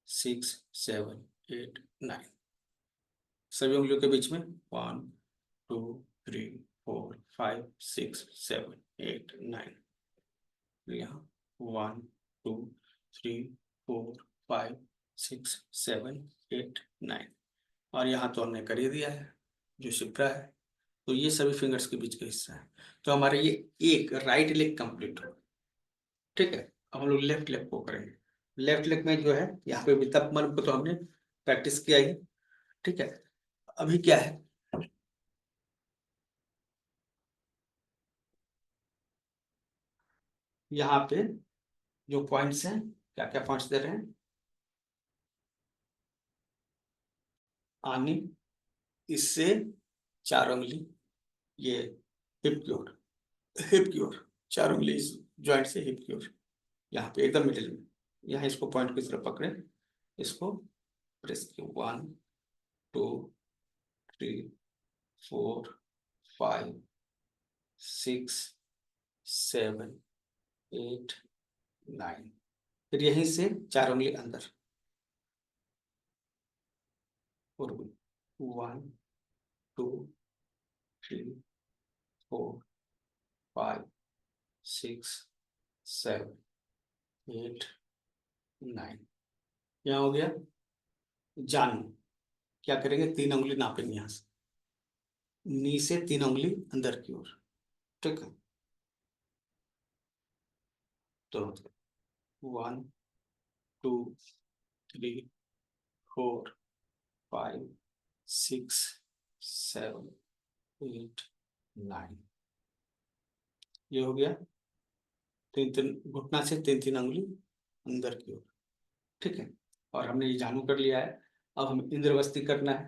6 7 8 9, सभी उंगलियों के बीच में 1 2 3 4 5 6 7 8 9। यहाँ 1 2 3 4 5 6 7 8 9, और यहाँ तो हमने कर ही दिया है जो शिप्रा है। तो ये सभी फिंगर्स के बीच का हिस्सा है। तो हमारे ये एक राइट लेग कंप्लीट हो। ठीक है, अब हम लोग लेफ्ट लेग को करेंगे। लेफ्ट लेग में जो है यहाँ पे वितप मर्म को तो हमने प्रैक्टिस किया ही। ठीक है, अभी क्या है, यहाँ पे जो पॉइंट्स हैं, क्या क्या पॉइंट्स दे रहे हैं? आनी, इससे 4 उंगली ये हिप की ओर, हिप की ओर 4 उंगली इस ज्वाइंट से हिप की ओर, यहाँ पे एकदम मिडिल में। यहाँ इसको पॉइंट की तरफ पकड़े, इसको प्रेस किए। 1 2 3 4 5 6 7 8 9, फिर यहीं से 4 उंगली अंदर, और 1 2 3 4 5 6 7 8 9। यहाँ हो गया जान। क्या करेंगे, 3 उंगली नापेंगे यहाँ से, नी से 3 उंगली अंदर की ओर। ठीक है, तो 1 2 3 4 5 6 7 8 9, ये हो गया। 3 3 घुटना से 3 3 उंगली अंदर की ओर। ठीक है, और हमने ये जानू कर लिया है। अब हमें इंद्रवस्ती करना है।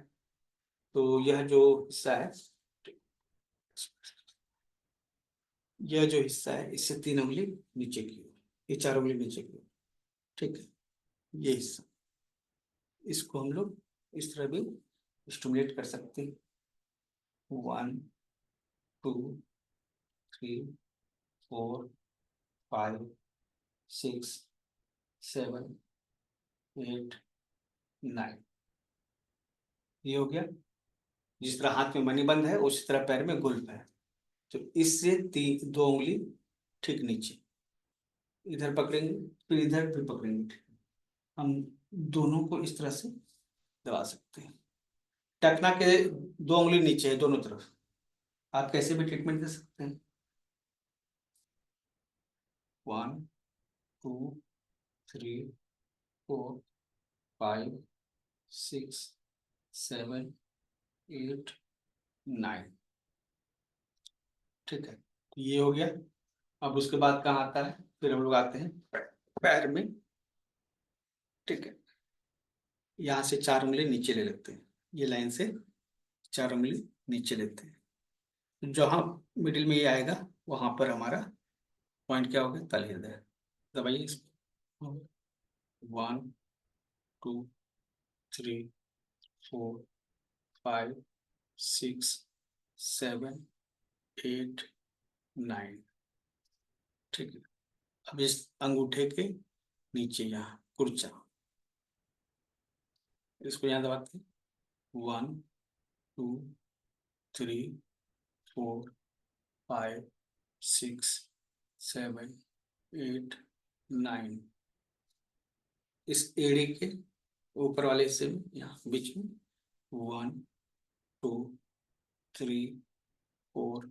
तो यह जो हिस्सा है, यह जो हिस्सा है, इससे 3 उंगली नीचे की ओर, ये 4 उंगली नीचे की ओर। ठीक है, ये हिस्सा, इसको हम लोग इस तरह भी स्टिमुलेट कर सकते हैं। 1 2 3 4 5 6 7 8 9, ये हो गया। जिस तरह हाथ में मणि बंद है उसी तरह पैर में गुल्फ है। तो इससे 2 उंगली ठीक नीचे, इधर पकड़ेंगे, फिर इधर भी पकड़ेंगे। हम दोनों को इस तरह से दबा सकते हैं। टखना के 2 उंगली नीचे है दोनों तरफ, आप कैसे भी ट्रीटमेंट दे सकते हैं। 1 2 3 4 5 6 7 8 9। ठीक है, ये हो गया। अब उसके बाद कहाँ आता है, फिर हम लोग आते हैं पैर में। ठीक है, यहाँ से 4 उंगली नीचे ले लेते हैं, ये लाइन से 4 उंगली नीचे लेते हैं। जहाँ मिडिल में ये आएगा वहां पर हमारा पॉइंट क्या होगा, तल हृदय। दबाइए इसको। 1 2 3 4 5 6 7 8 9। ठीक है, अब इस अंगूठे के नीचे यहाँ कुर्चा, इसको यहाँ दबाते हैं। 1 2 3 4 5 6 7 8 9, इस एड़ी के ऊपर वाले हिस्से में यहाँ बीच में। 1 2 3 4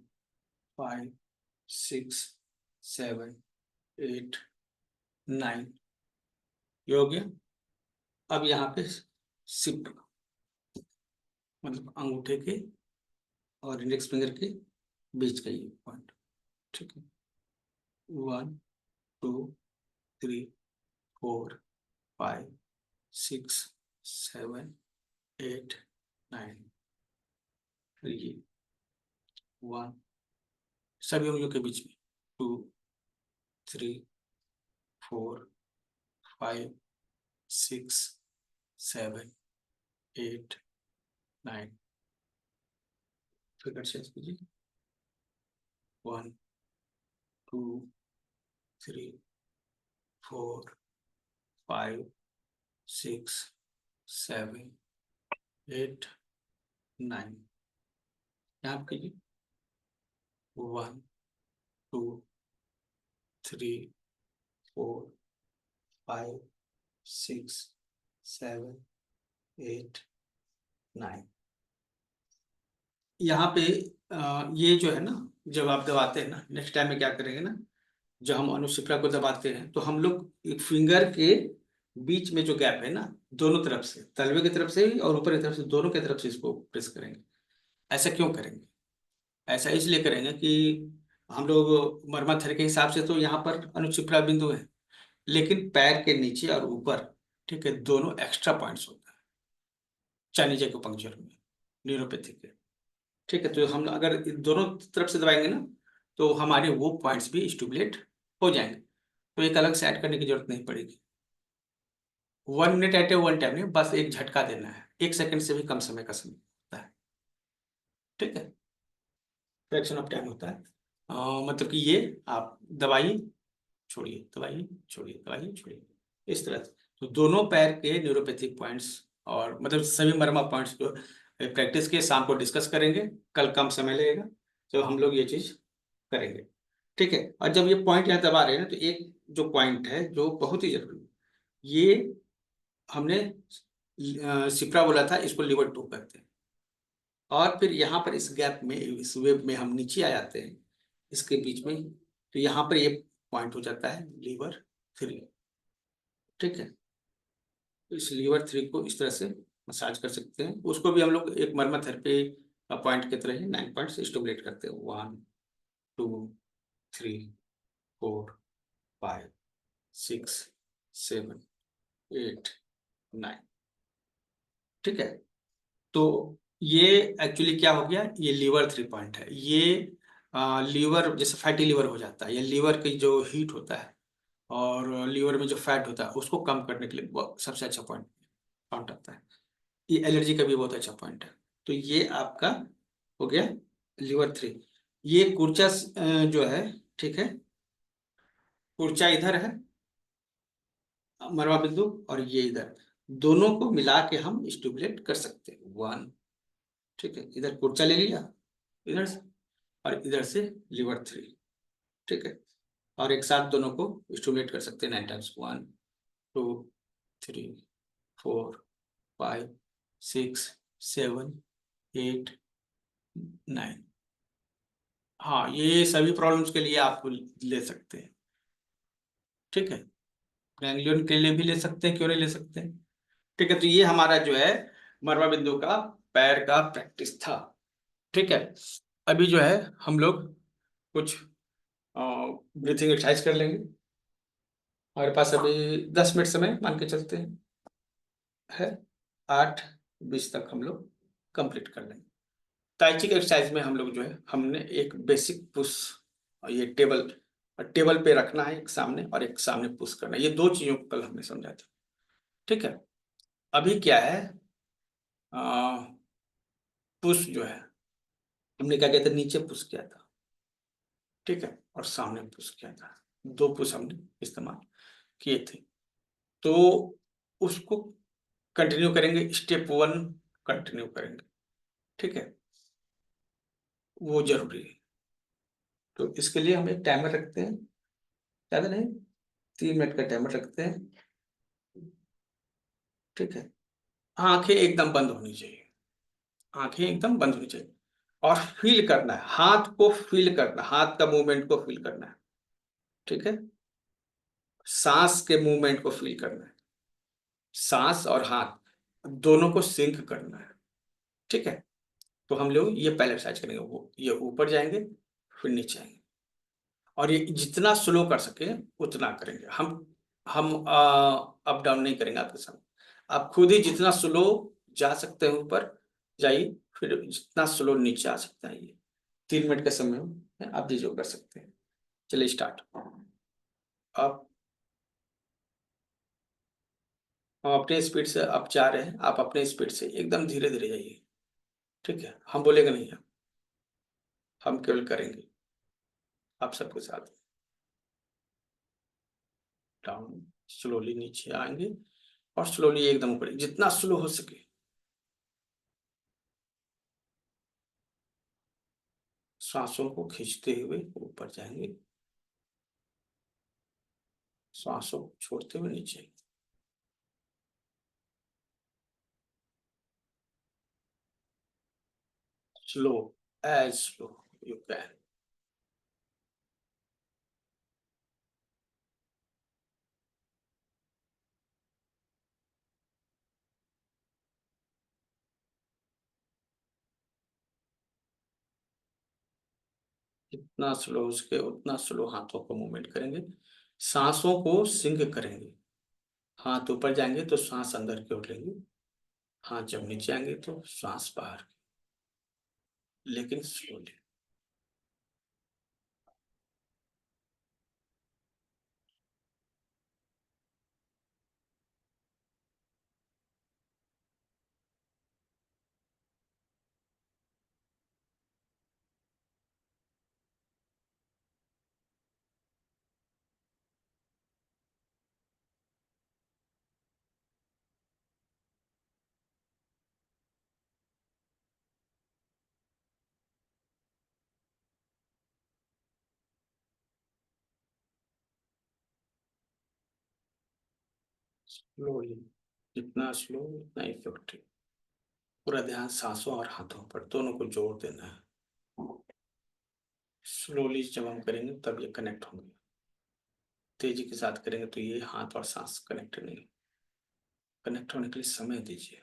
5 6 7 8 9, ये हो गया। अब यहाँ पे सिप, मतलब अंगूठे के और इंडेक्स फिंगर के बीच का ये पॉइंट। ठीक है, 1 2 3 4 5 6 7 8 9, ये 1, सभी उंगलियों के बीच में 2, 3, 4, 5, 6, 7, 8, 9, फिर चेंज कीजिए 1, 2, 3, 4, 5, 6, 7, 8, 9, यहाँ पे कीजिए 1, 2, 3, 4, 5, 6, 7, 8, 9। यहाँ पे ये जो है ना, जब आप दबाते हैं ना, नेक्स्ट टाइम में क्या करेंगे ना, जब हम अनुशिप्रा को दबाते हैं तो हम लोग एक फिंगर के बीच में जो गैप है ना, दोनों तरफ से, तलवे की तरफ से भी और ऊपर की तरफ से, दोनों की तरफ से इसको प्रेस करेंगे। ऐसा क्यों करेंगे? ऐसा इसलिए करेंगे कि हम लोग मर्माथर के हिसाब से तो यहाँ पर अनुचिपड़ा बिंदु है, लेकिन पैर के नीचे और ऊपर, ठीक है, दोनों एक्स्ट्रा पॉइंट्स होते हैं चाइनीज एक्यूपंक्चर में, न्यूरोपैथी के। ठीक है, तो हम अगर दोनों तरफ से दबाएंगे ना, तो हमारे वो पॉइंट्स भी स्टिमुलेट हो जाएंगे, तो एक अलग से ऐड करने की जरूरत नहीं पड़ेगी। 1 मिनट एट ए वन टाइम नहीं, बस एक झटका देना है, 1 सेकंड से भी कम समय का समय होता है। ठीक है, फ्रैक्शन ऑफ टाइम होता है। मतलब कि ये आप दवाई छोड़िए, दवाई छोड़िए, दवाई छोड़िए, इस तरह से। तो दोनों पैर के न्यूरोपैथिक पॉइंट्स और मतलब सभी मर्मा पॉइंट्स को प्रैक्टिस के शाम को डिस्कस करेंगे, कल कम समय लगेगा तो हम लोग ये चीज करेंगे। ठीक है, और जब ये पॉइंट यहाँ दबा रहे हैं ना, तो एक जो पॉइंट है जो बहुत ही जरूरी है, ये हमने सिपरा बोला था, इसको लिवर 2 कहते हैं। और फिर यहाँ पर इस गैप में, इस वेब में हम नीचे आ जाते हैं, इसके बीच में, तो यहाँ पर ये पॉइंट हो जाता है लीवर 3। ठीक है, तो इस लीवर 3 को इस तरह से मसाज कर सकते हैं। उसको भी हम लोग एक मर्मा थेरेपी पॉइंट की तरह ही 9 पॉइंट्स स्टिमुलेट करते हैं, 1, 2, 3, 4, 5, 6, 7, 8, 9। ठीक है, तो ये एक्चुअली क्या हो गया, ये लीवर 3 पॉइंट है। ये लीवर जैसे फैटी लीवर हो जाता है, ये लीवर की जो हीट होता है और लीवर में जो फैट होता है उसको कम करने के लिए सबसे अच्छा पॉइंट काउंट आता है। ये एलर्जी का भी बहुत अच्छा पॉइंट है। तो ये आपका हो गया लीवर 3। ये कुर्चा जो है, ठीक है, कुर्चा इधर है मरवा बिंदु, और ये इधर, दोनों को मिला के हम स्टिमुलेट कर सकते हैं 1। ठीक है, इधर कुर्चा ले लिया इधर से, और इधर से लीवर 3। ठीक है, और एक साथ दोनों को स्टिमुलेट कर सकते हैं 9 टाइम्स, 1, 2, 3, 4, 5, 6, 7, 8, 9। हाँ, ये सभी प्रॉब्लम्स के लिए आप ले सकते हैं। ठीक है, गैंग्लियन के लिए भी ले सकते हैं, क्यों नहीं ले सकते हैं। ठीक है, तो ये हमारा जो है मरवा बिंदु का पैर का प्रैक्टिस था। ठीक है, अभी जो है हम लोग कुछ ब्रीथिंग एक्सरसाइज कर लेंगे। हमारे पास अभी 10 मिनट समय मान के चलते हैं है, 8:20 तक हम लोग कंप्लीट कर लेंगे। ताई ची के एक्सरसाइज में हम लोग जो है, हमने एक बेसिक पुश, ये टेबल टेबल पे रखना है एक सामने और एक सामने पुश करना है, ये दो चीजों को कल हमने समझा था। ठीक है, अभी क्या है, पुश जो है हमने क्या किया था, नीचे पुश किया था, ठीक है, और सामने पुश किया था, दो पुश हमने इस्तेमाल किए थे। तो उसको कंटिन्यू करेंगे, स्टेप 1 कंटिन्यू करेंगे। ठीक है, वो जरूरी है। तो इसके लिए हम एक टाइमर रखते हैं, ज्यादा नहीं, 3 मिनट का टाइमर रखते हैं। ठीक है, आंखें एकदम बंद होनी चाहिए, आंखें एकदम बंद होनी चाहिए, और फील करना है, हाथ को फील करना, हाथ का मूवमेंट को फील करना है। ठीक है, सांस के मूवमेंट को फील करना है, सांस और हाथ दोनों को सिंक करना है। ठीक है, तो हम लोग ये पहले एक्सरसाइज करेंगे, वो ये ऊपर जाएंगे फिर नीचे आएंगे, और ये जितना स्लो कर सके उतना करेंगे। हम अप डाउन नहीं करेंगे आपके साथ, आप खुद ही जितना स्लो जा सकते हैं ऊपर जाइए, फिर जितना स्लो नीचे आ सकता है ये। 3 मिनट का समय है, आप जो कर सकते हैं। चलिए स्टार्ट। आप हम अपने स्पीड से आप जा रहे हैं, आप अपने स्पीड से एकदम धीरे धीरे जाइए। ठीक है, हम बोलेंगे नहीं, हम केवल करेंगे आप सबके साथ। डाउन, स्लोली नीचे आएंगे और स्लोली एकदम ऊपर, जितना स्लो हो सके। सांसों को खींचते हुए ऊपर जाएंगे, सांसों को छोड़ते हुए नीचे। Slow, as slow you can. जितना स्लो हो सके उतना स्लो हाथों को मूवमेंट करेंगे, सांसों को सिंक करेंगे। हाथ ऊपर जाएंगे तो सांस अंदर की ओर लेंगे, हाथ जब नीचे आएंगे तो सांस बाहर, लेकिन स्लोली। स्लोली, जितना स्लो उतना इफेक्टिव। पूरा ध्यान सांसों और हाथों पर दोनों को जोड़ देना है। स्लोली जब हम करेंगे तब ये कनेक्ट होंगे, तेजी के साथ करेंगे तो ये हाथ और सांस कनेक्ट नहीं। कनेक्ट होने के लिए समय दीजिए।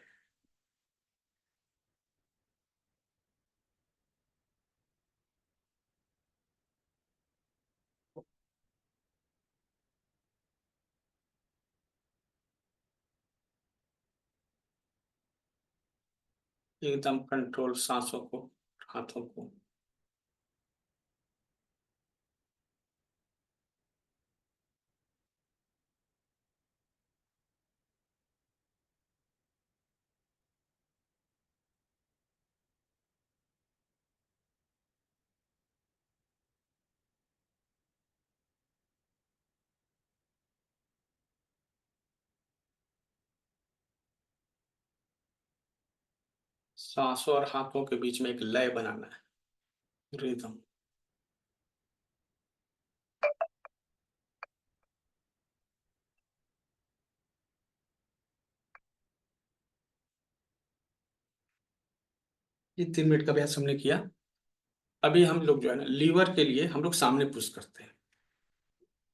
एकदम कंट्रोल सांसों को, हाथों को। सांसों और हाथों के बीच में एक लय बनाना है, रिदम। ये 3 मिनट का अभ्यास हमने किया। अभी हम लोग जो है ना, लीवर के लिए हम लोग सामने पुश करते हैं।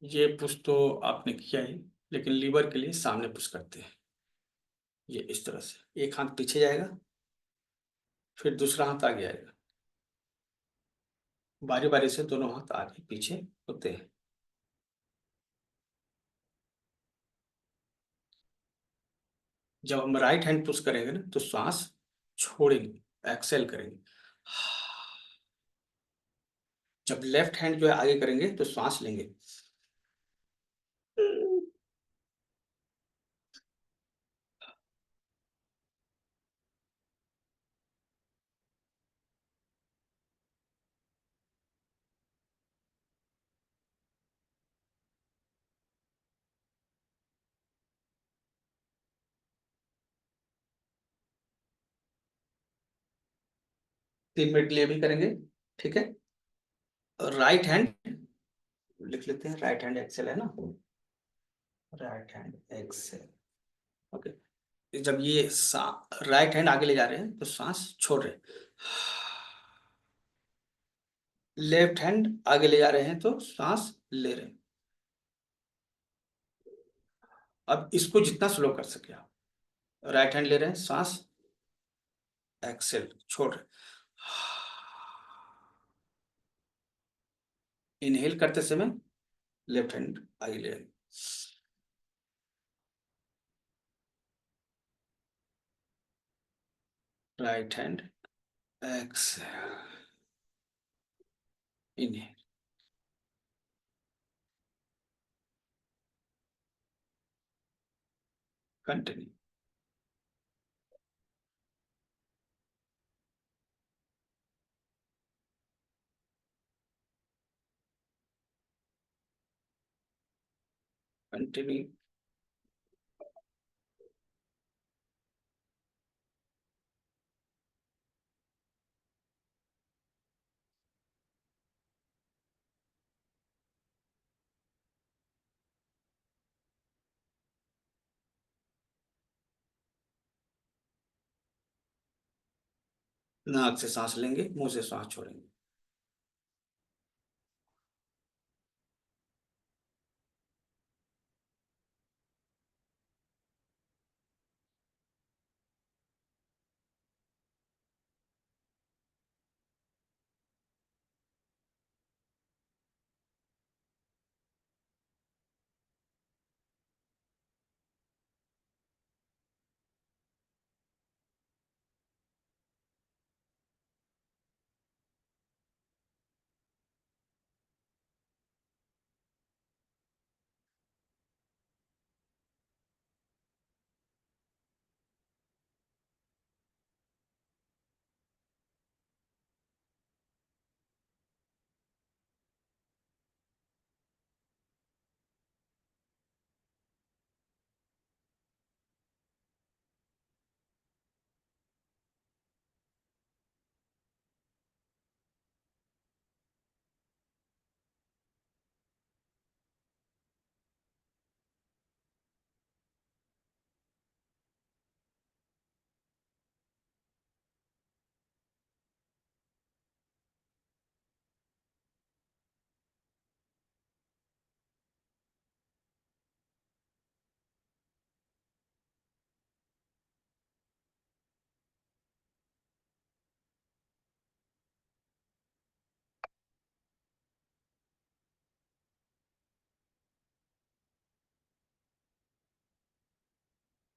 ये पुश तो आपने किया ही, लेकिन लीवर के लिए सामने पुश करते हैं। ये इस तरह से एक हाथ पीछे जाएगा, फिर दूसरा हाथ आगे आएगा। बारी बारी से दोनों हाथ आगे पीछे होते हैं। जब हम राइट हैंड पुश करेंगे ना तो श्वास छोड़ेंगे, एक्सेल करेंगे। जब लेफ्ट हैंड जो है आगे करेंगे तो श्वास लेंगे। 3 मिनट के लिए भी करेंगे। ठीक है, राइट हैंड लिख लेते हैं, राइट हैंड एक्सेल है ना, राइट हैंड एक्सेल। ओके, जब ये राइट हैंड आगे ले जा रहे हैं तो सांस छोड़ रहे हैं। लेफ्ट हैंड आगे ले जा रहे हैं तो सांस ले रहे हैं। अब इसको जितना स्लो कर सके आप, राइट हैंड ले रहे हैं, सांस एक्सेल छोड़ रहे हैं। इनहेल करते समय लेफ्ट हैंड आगे ले रहे हैं। Right hand exhale, inhale, continue. Continue. नाक से सांस लेंगे, मुंह से सांस छोड़ेंगे।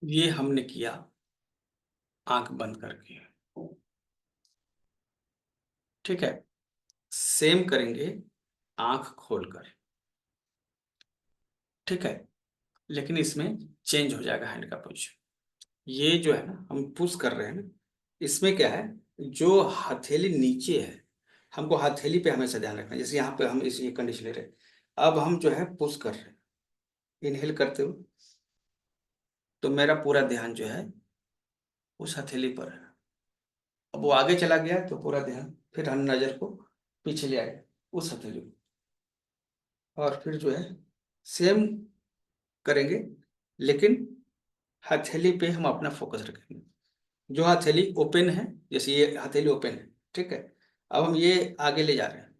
ये हमने किया आंख बंद करके, ठीक है। सेम करेंगे आंख खोलकर, ठीक है। लेकिन इसमें चेंज हो जाएगा हैंड का पोजीशन। ये जो है ना, हम पुश कर रहे हैं ना, इसमें क्या है, जो हथेली नीचे है, हमको हथेली पे हमेशा ध्यान रखना है। जैसे यहाँ पे हम इस ये कंडीशन ले रहे हैं, अब हम जो है पुश कर रहे हैं इनहेल करते हुए, तो मेरा पूरा ध्यान जो है उस हथेली पर है। अब वो आगे चला गया तो पूरा ध्यान फिर हम नजर को पीछे ले आए उस हथेली को, और फिर जो है सेम करेंगे, लेकिन हथेली पे हम अपना फोकस रखेंगे। जो हथेली ओपन है, जैसे ये हथेली ओपन है, ठीक है। अब हम ये आगे ले जा रहे हैं,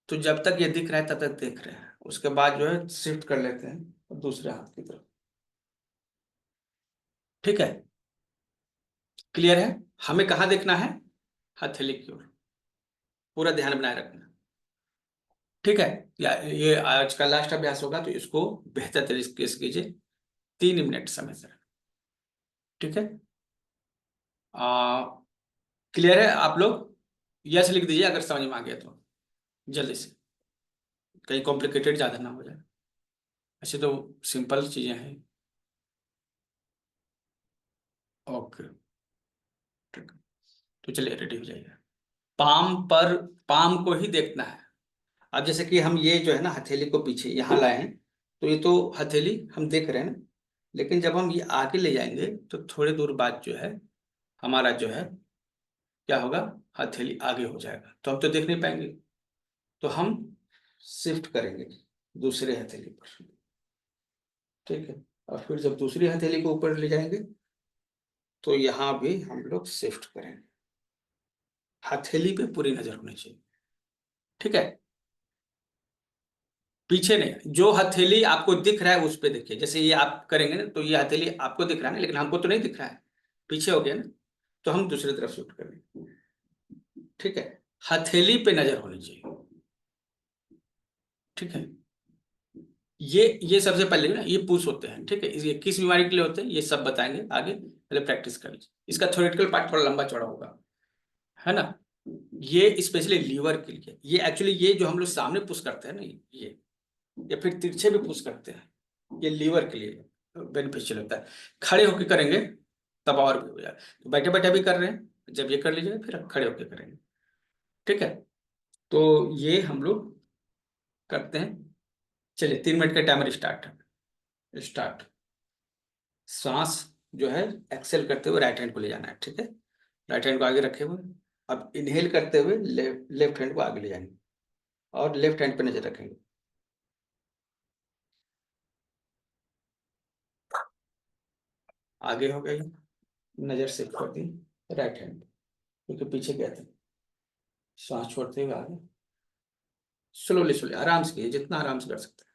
तो जब तक ये दिख रहा है तब तक देख रहे हैं, उसके बाद जो है शिफ्ट कर लेते हैं दूसरे हाथ की तरफ, ठीक है। क्लियर है? हमें कहाँ देखना है? हथेली की ओर पूरा ध्यान बनाए रखना, ठीक है। या ये आज का लास्ट अभ्यास होगा, तो इसको बेहतर तरीके से कीजिए, 3 मिनट समय से, ठीक है। क्लियर है? आप लोग यस लिख दीजिए अगर समझ में आ गया तो, जल्दी से, कहीं कॉम्प्लिकेटेड ज्यादा ना हो जाए। ऐसे तो सिंपल चीजें हैं। ओके, ठीक है। तो चलिए रेडी हो जाइए। पाम पर, पाम को ही देखना है। अब जैसे कि हम ये जो है ना हथेली को पीछे यहाँ लाए हैं, तो ये तो हथेली हम देख रहे हैं ना, लेकिन जब हम ये आगे ले जाएंगे तो थोड़ी दूर बाद जो है हमारा जो है क्या होगा, हथेली आगे हो जाएगा, तो हम तो देख नहीं पाएंगे। तो हम शिफ्ट करेंगे दूसरे हथेली पर, ठीक है। और फिर जब दूसरी हथेली को ऊपर ले जाएंगे तो यहाँ भी हम लोग शिफ्ट करेंगे। हथेली पे पूरी नजर होनी चाहिए, ठीक है। पीछे नहीं, जो हथेली आपको दिख रहा है उस पे देखिए। जैसे ये आप करेंगे ना, तो ये हथेली आपको दिख रहा है ना, लेकिन हमको तो नहीं दिख रहा है, पीछे हो गया ना, तो हम दूसरी तरफ शिफ्ट करेंगे, ठीक है। हथेली पे नजर होनी चाहिए, ठीक है। ये सबसे पहले ना ये पुश होते हैं, ठीक है। ये किस बीमारी के लिए होते हैं ये सब बताएंगे आगे। पहले प्रैक्टिस कर लीजिए। इसका थ्योरेटिकल पार्ट थोड़ा लंबा चौड़ा होगा, है ना। ये स्पेशली लीवर के लिए, ये एक्चुअली ये जो हम लोग सामने पुश करते हैं ना, ये या फिर तिरछे भी पुश करते हैं, ये लीवर के लिए बेनिफिशियल होता है। खड़े होकर करेंगे तब और भी हो जाए, तो बैठे बैठे भी कर रहे हैं, जब ये कर लीजिएगा फिर खड़े होकर करेंगे, ठीक है। तो ये हम लोग करते हैं। चलिए 3 मिनट का टाइमर स्टार्ट है, स्टार्ट। सांस जो है एक्सेल करते हुए राइट हैंड को ले जाना है, ठीक है। राइट हैंड को आगे रखे हुए, अब इनहेल करते हुए लेफ्ट हैंड को आगे ले जाएंगे और लेफ्ट हैंड पे नजर रखेंगे। आगे हो गई, नजर शिफ्ट कर दी राइट हैंड, क्योंकि पीछे गए थे। सांस छोड़ते हुए आगे, स्लोली स्लोली आराम से कीजिए, जितना आराम से कर सकते हैं।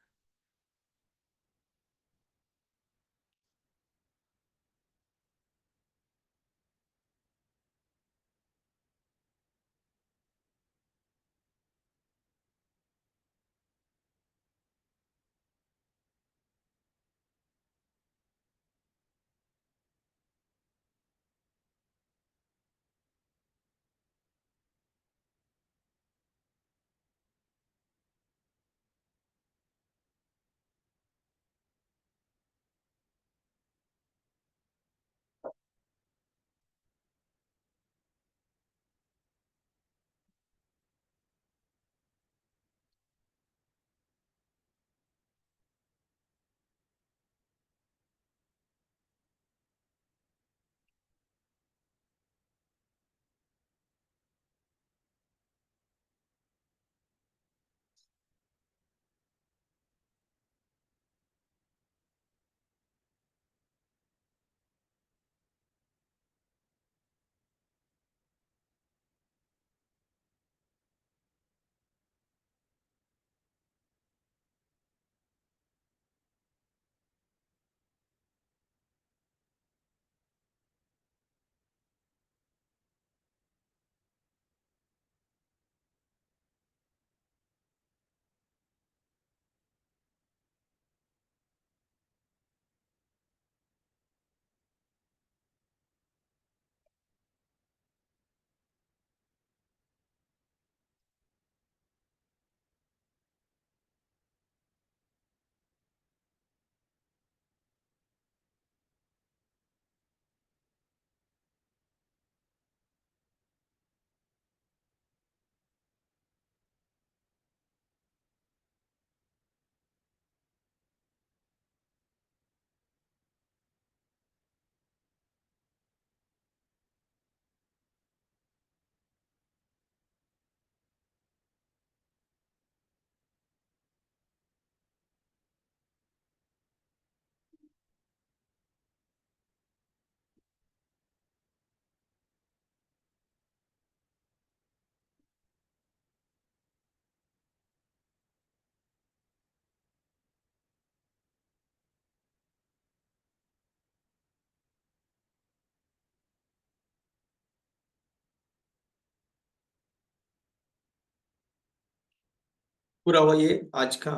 पूरा हुआ ये आज का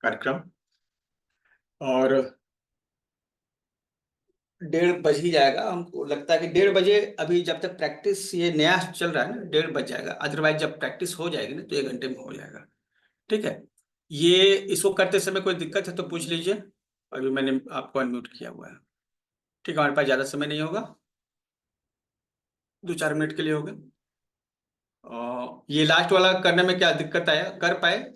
कार्यक्रम, और 1:30 बज ही जाएगा। हमको लगता है कि 1:30 बजे, अभी जब तक प्रैक्टिस ये नया चल रहा है ना, 1:30 बज जाएगा। अदरवाइज जब प्रैक्टिस हो जाएगी ना तो 1 घंटे में हो जाएगा, ठीक है। ये इसको करते समय कोई दिक्कत है तो पूछ लीजिए। अभी मैंने आपको अनम्यूट किया हुआ है, ठीक है। हमारे पास ज्यादा समय नहीं होगा, 2-4 मिनट के लिए होगा। और ये लास्ट वाला करने में क्या दिक्कत आया, कर पाए?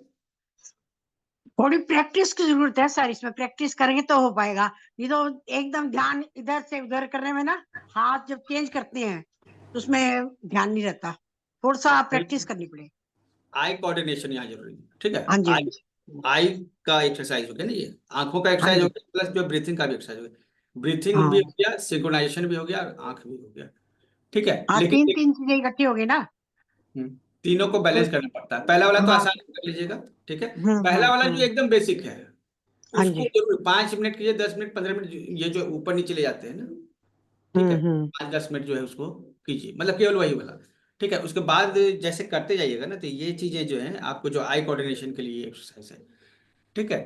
थोड़ी प्रैक्टिस की जरूरत है सर, इसमें प्रैक्टिस करेंगे तो हो पाएगा। ये तो एकदम ध्यान इधर से उधर करने में ना, हाथ जब चेंज करते हैं तो उसमें ध्यान नहीं रहता, थोड़ा सा प्रैक्टिस करनी पड़ेगी। आई कोऑर्डिनेशन यहाँ जरूरी है, ठीक है। हाँ जी, हाँ आई जी, आई का एक्सरसाइज हो गया ना, ये आंखों का हाँ एक्सरसाइज हो जी। गया, प्लस जो ब्रीथिंग का भी एक्सरसाइज हो गया। ब्रीथिंग भी हाँ हो गया, सिंक्रोनाइजेशन भी हो गया, और आंख भी हो गया, ठीक है। हाँ, लेकिन तीन तीन चीजें इकट्ठी हो गई ना। तीनों को तो बैलेंस करना पड़ता है। पहला वाला तो हाँ, आसान कर लीजिएगा, ठीक है। पहला वाला जो हम्म। एकदम बेसिक है, हाँ उसको जी। जरूर 5 मिनट कीजिए, 10 मिनट, 15 मिनट, ये जो ऊपर नीचे ले जाते हैं ना, ठीक है, हम्म। 5-10 मिनट जो है उसको कीजिए, मतलब केवल वही वाला, ठीक है। उसके बाद जैसे करते जाइएगा ना, तो ये चीजें जो है आपको, जो आई कोऑर्डिनेशन के लिए एक्सरसाइज है, ठीक है।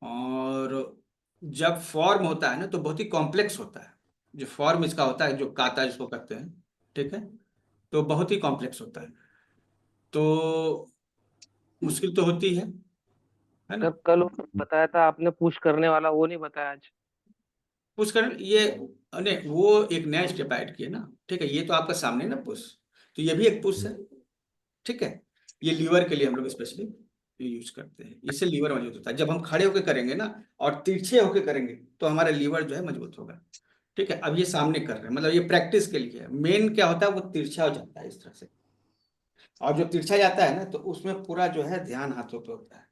और जब फॉर्म होता है ना तो बहुत ही कॉम्प्लेक्स होता है, जो फॉर्म इसका होता है, जो काता जिसको कहते हैं, ठीक है, तो बहुत ही कॉम्प्लेक्स होता है, तो मुश्किल तो होती है ना। सर कल वो बताया था आपने, पुश करने वाला, वो नहीं बताया आज। पुश कर ये, अरे वो एक नया स्टेप ऐड किया ना, ठीक है, ये तो आपका सामने ना पुश, तो ये भी एक पुश है, ठीक है। ये लीवर के लिए हम लोग स्पेशली यूज करते हैं, इससे लीवर मजबूत होता है। जब हम खड़े होकर करेंगे ना और तिरछे होकर करेंगे तो हमारा लीवर जो है मजबूत होगा, ठीक है। अब ये सामने कर रहे हैं, मतलब ये प्रैक्टिस के लिए है। मेन क्या होता है, वो तिरछा हो जाता है इस तरह से, और जो तिरछा जाता है ना तो उसमें पूरा जो है ध्यान हाथों पे होता है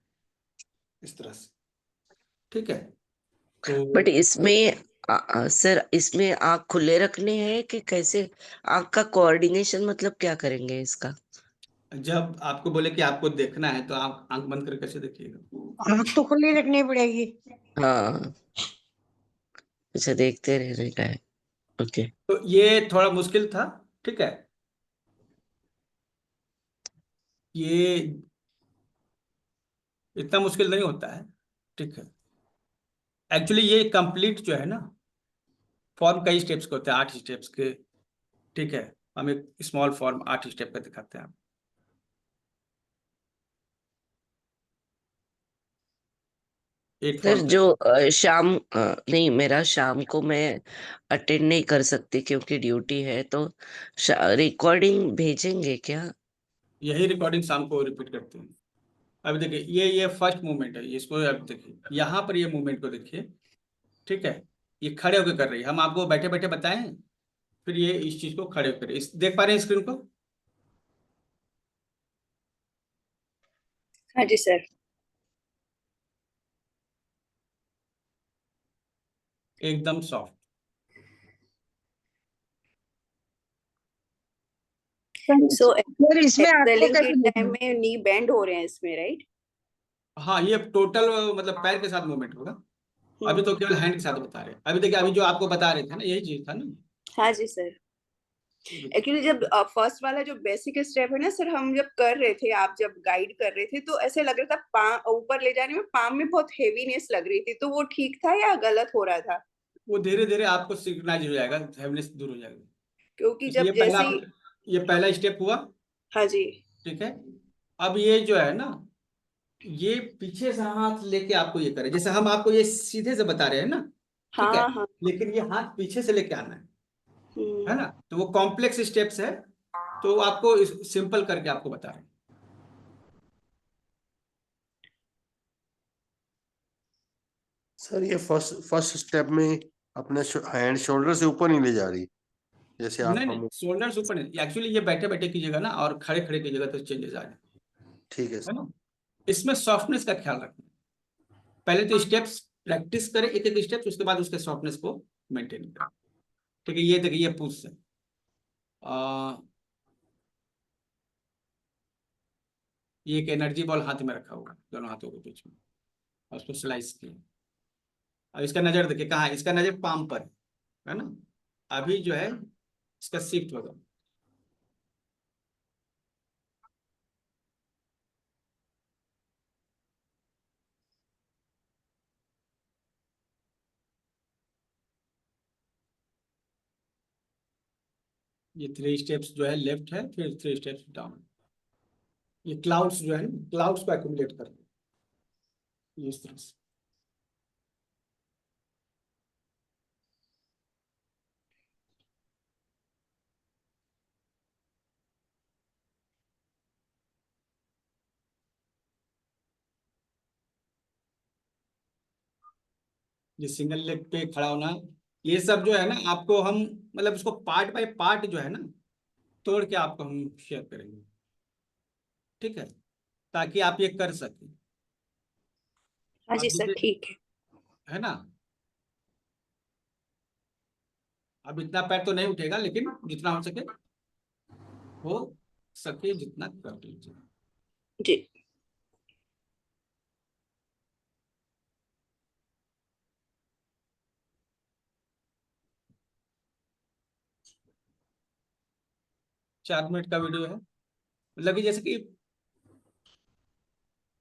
इस तरह से, ठीक है। तो बट इसमें सर, इसमें आँख खुले रखने हैं कि कैसे? आँख का कोऑर्डिनेशन मतलब क्या करेंगे इसका? जब आपको बोले कि आपको देखना है तो आप आंख बंद करके कैसे देखिएगा? आँख तो खुली रखनी पड़ेगी। हाँ, अच्छा, देखते रहने का है। ओके। तो ये थोड़ा मुश्किल था, ठीक है। ये इतना मुश्किल नहीं होता है, ठीक है। एक्चुअली ये कंप्लीट जो है ना, फॉर्म कई स्टेप्स के होते हैं, 8 स्टेप्स के, ठीक है। हम एक स्मॉल फॉर्म 8 स्टेप का दिखाते हैं। 8 फॉर्म सर का। जो शाम नहीं, मेरा शाम को मैं अटेंड नहीं कर सकती क्योंकि ड्यूटी है, तो रिकॉर्डिंग भेजेंगे क्या? यही रिकॉर्डिंग शाम को रिपीट करते हैं। अभी देखिए, ये फर्स्ट मूवमेंट है, इसको अब देखिए, यहाँ पर ये मूवमेंट को देखिए, ठीक है। ये खड़े होकर कर रही है, हम आपको बैठे बैठे बताएं, फिर ये इस चीज को खड़े होकर, इस देख पा रहे हैं स्क्रीन को? हाँ जी सर। एकदम सॉफ्ट। सो फिर इसमें आपको एक्सेलिंग के कैसे टाइम देखना? में नी बेंड हो रहे हैं इसमें, राइट? हाँ, ये टोटल मतलब पैर के साथ मूवमेंट होगा। अभी तो केवल हैंड के साथ बता रहे हैं। अभी देखिए, अभी जो आपको बता रहे थे ना, यही चीज था ना। हाँ जी सर। एक्चुअली जब फर्स्ट वाला जो बेसिक स्टेप है ना सर, हम जब कर रहे थे, आप जब गाइड कर रहे थे, तो ऐसे लग रहा था पाम ऊपर ले जाने में, पाम में बहुत हेवीनेस लग रही थी, तो वो ठीक था या गलत हो रहा था? वो धीरे धीरे आपको सिग्नलाइज हो जाएगा, हेवनेस दूर हो जाएगा। क्योंकि क्योंकि जब जैसे ही, ये पहला स्टेप हुआ, हाँ जी, ठीक है। अब ये जो है ना, ये पीछे से हाथ लेके आपको ये करे, जैसे हम आपको ये सीधे से बता रहे हैं ना, ठीक है, हाँ हाँ। लेकिन ये हाथ पीछे से लेके आना है हम्म, ना। तो वो कॉम्प्लेक्स स्टेप्स है, तो आपको सिंपल करके आपको बता रहे हैं। सर ये फर्स्ट फर्स्ट स्टेप में अपने हैंड शोल्डर से ऊपर नहीं ले जा रही, जैसे आप नहीं नहीं, हम। शोल्डर्स ऊपर नहीं, एक्चुअली ये बैठे बैठे कीजिएगा ना, और खड़े खड़े कीजिएगा तो चेंजेस आ जाए, ठीक है है सर। ना। इसमें सॉफ्टनेस का ख्याल रखना। पहले तो स्टेप्स प्रैक्टिस करें, एक एक स्टेप्स, उसके बाद उसके सॉफ्टनेस को मेंटेन करें, ठीक है। ये देखिए, ये पुश है, आ, ये एक एनर्जी बॉल हाथ में रखा हुआ है, दोनों हाथों के बीच में, और उसको स्लाइस किया। अब इसका नजर देखिए, कहाँ है, इसका नजर पाम पर है ना। अभी जो है इसका शिफ्ट होगा, ये 3 स्टेप्स जो है लेफ्ट है, फिर 3 स्टेप्स डाउन। ये क्लाउड्स जो है, क्लाउड्स को एक्यूमुलेट कर ये इस तरह से। ये सिंगल लेग पे खड़ा होना, ये सब जो है ना आपको हम, मतलब इसको पार्ट बाय पार्ट जो है ना, तोड़ के आपको हम शेयर करेंगे, ठीक है, ताकि आप ये कर सकें। हाँ जी अब सर, जैसे, ठीक है। है ना, अब इतना पैर तो नहीं उठेगा, लेकिन जितना हो सके जितना कर लीजिए। जी। 4 मिनट का वीडियो है, मतलब कि जैसे कि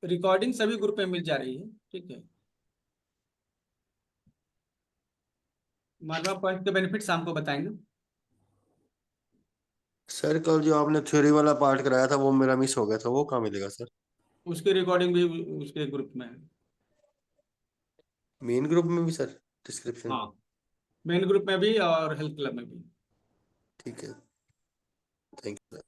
रिकॉर्डिंग सभी ग्रुप में मिल जा रही है, ठीक है। मालवा पॉइंट के बेनिफिट शाम को बताएंगे। सर कल जो आपने थ्योरी वाला पार्ट कराया था वो मेरा मिस हो गया था, वो कहाँ मिलेगा सर? उसकी रिकॉर्डिंग भी उसके ग्रुप में है। मेन ग्रुप में भी सर डिस्क्रिप्शन? हाँ, मेन ग्रुप में भी और हेल्थ क्लब में भी। ठीक है, thank you sir.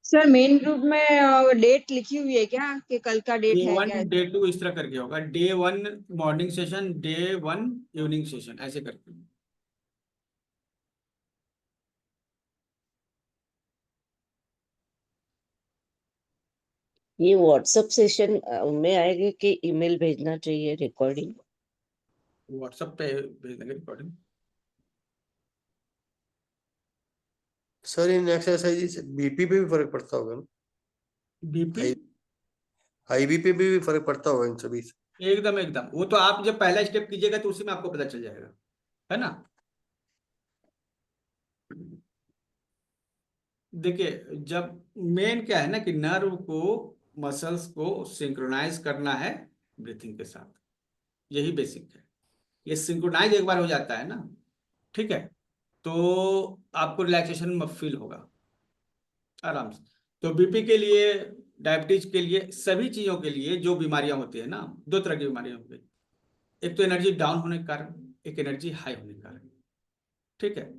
Sir main group में डेट लिखी हुई है क्या कि कल का डेट डे है 1 क्या? डे 2 इस तरह करके होगा, day 1 morning session, day 1 evening session, ऐसे करके। ये व्हाट्सएप सेशन में आएगी कि ईमेल भेजना चाहिए रिकॉर्डिंग? व्हाट्सएप पे भेज देंगे रिकॉर्डिंग। सर इन एक्सरसाइज से बीपी पे भी फर्क पड़ता होगा ना? बीपी हाई बीपी पे भी फर्क पड़ता होगा इन सभी से? एकदम एकदम, वो तो आप जब पहला स्टेप कीजिएगा तो उसी में आपको पता चल जाएगा, है ना। देखिए, जब मेन क्या है ना कि नर्व को, मसल्स को सिंक्रोनाइज करना है ब्रीथिंग के साथ, यही बेसिक है। ये सिंक्रोनाइज एक बार हो जाता है ना, ठीक है, तो आपको रिलैक्सेशन फील होगा आराम से। तो बीपी के लिए, डायबिटीज के लिए, सभी चीजों के लिए जो बीमारियां होती है ना, दो तरह की बीमारियां होती है। एक तो एनर्जी डाउन होने के कारण, एक एनर्जी हाई होने के कारण, ठीक है।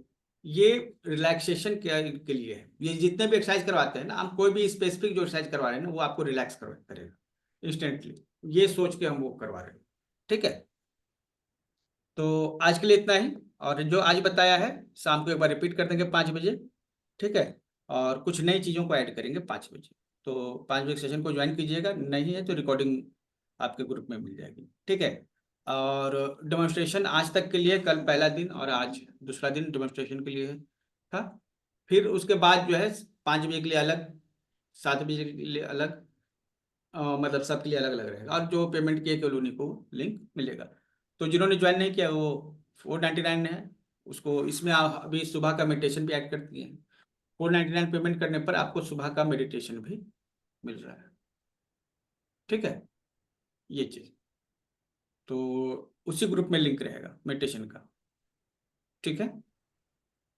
ये रिलैक्सेशन के लिए है। ये जितने भी एक्सरसाइज करवाते हैं ना, हम कोई भी स्पेसिफिक जो एक्सरसाइज करवा रहे हैं ना, वो आपको रिलैक्स करेगा इंस्टेंटली, ये सोच के हम वो करवा रहे हैं, ठीक है। तो आज के लिए इतना ही, और जो आज बताया है शाम को एक बार रिपीट कर देंगे 5 बजे, ठीक है। और कुछ नई चीज़ों को ऐड करेंगे 5 बजे। तो 5 बजे सेशन को ज्वाइन कीजिएगा, नहीं है तो रिकॉर्डिंग आपके ग्रुप में मिल जाएगी, ठीक है। और डेमोन्स्ट्रेशन आज तक के लिए, कल पहला दिन और आज दूसरा दिन डेमोन्स्ट्रेशन के लिए था। फिर उसके बाद जो है 5 बजे के लिए अलग, 7 बजे के लिए अलग, मतलब सबके लिए अलग अलग रहेगा। और जो पेमेंट किए केवल उन्हीं को लिंक मिलेगा। तो जिन्होंने ज्वाइन नहीं किया वो 499 है, उसको इसमें आप अभी सुबह का मेडिटेशन भी ऐड करती हैं। 499 पेमेंट करने पर आपको सुबह का मेडिटेशन भी मिल रहा है, ठीक है, ये चीज। तो उसी ग्रुप में लिंक रहेगा मेडिटेशन का, ठीक है।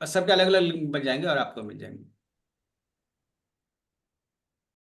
और सबके अलग अलग लिंक बन जाएंगे और आपको मिल जाएंगे।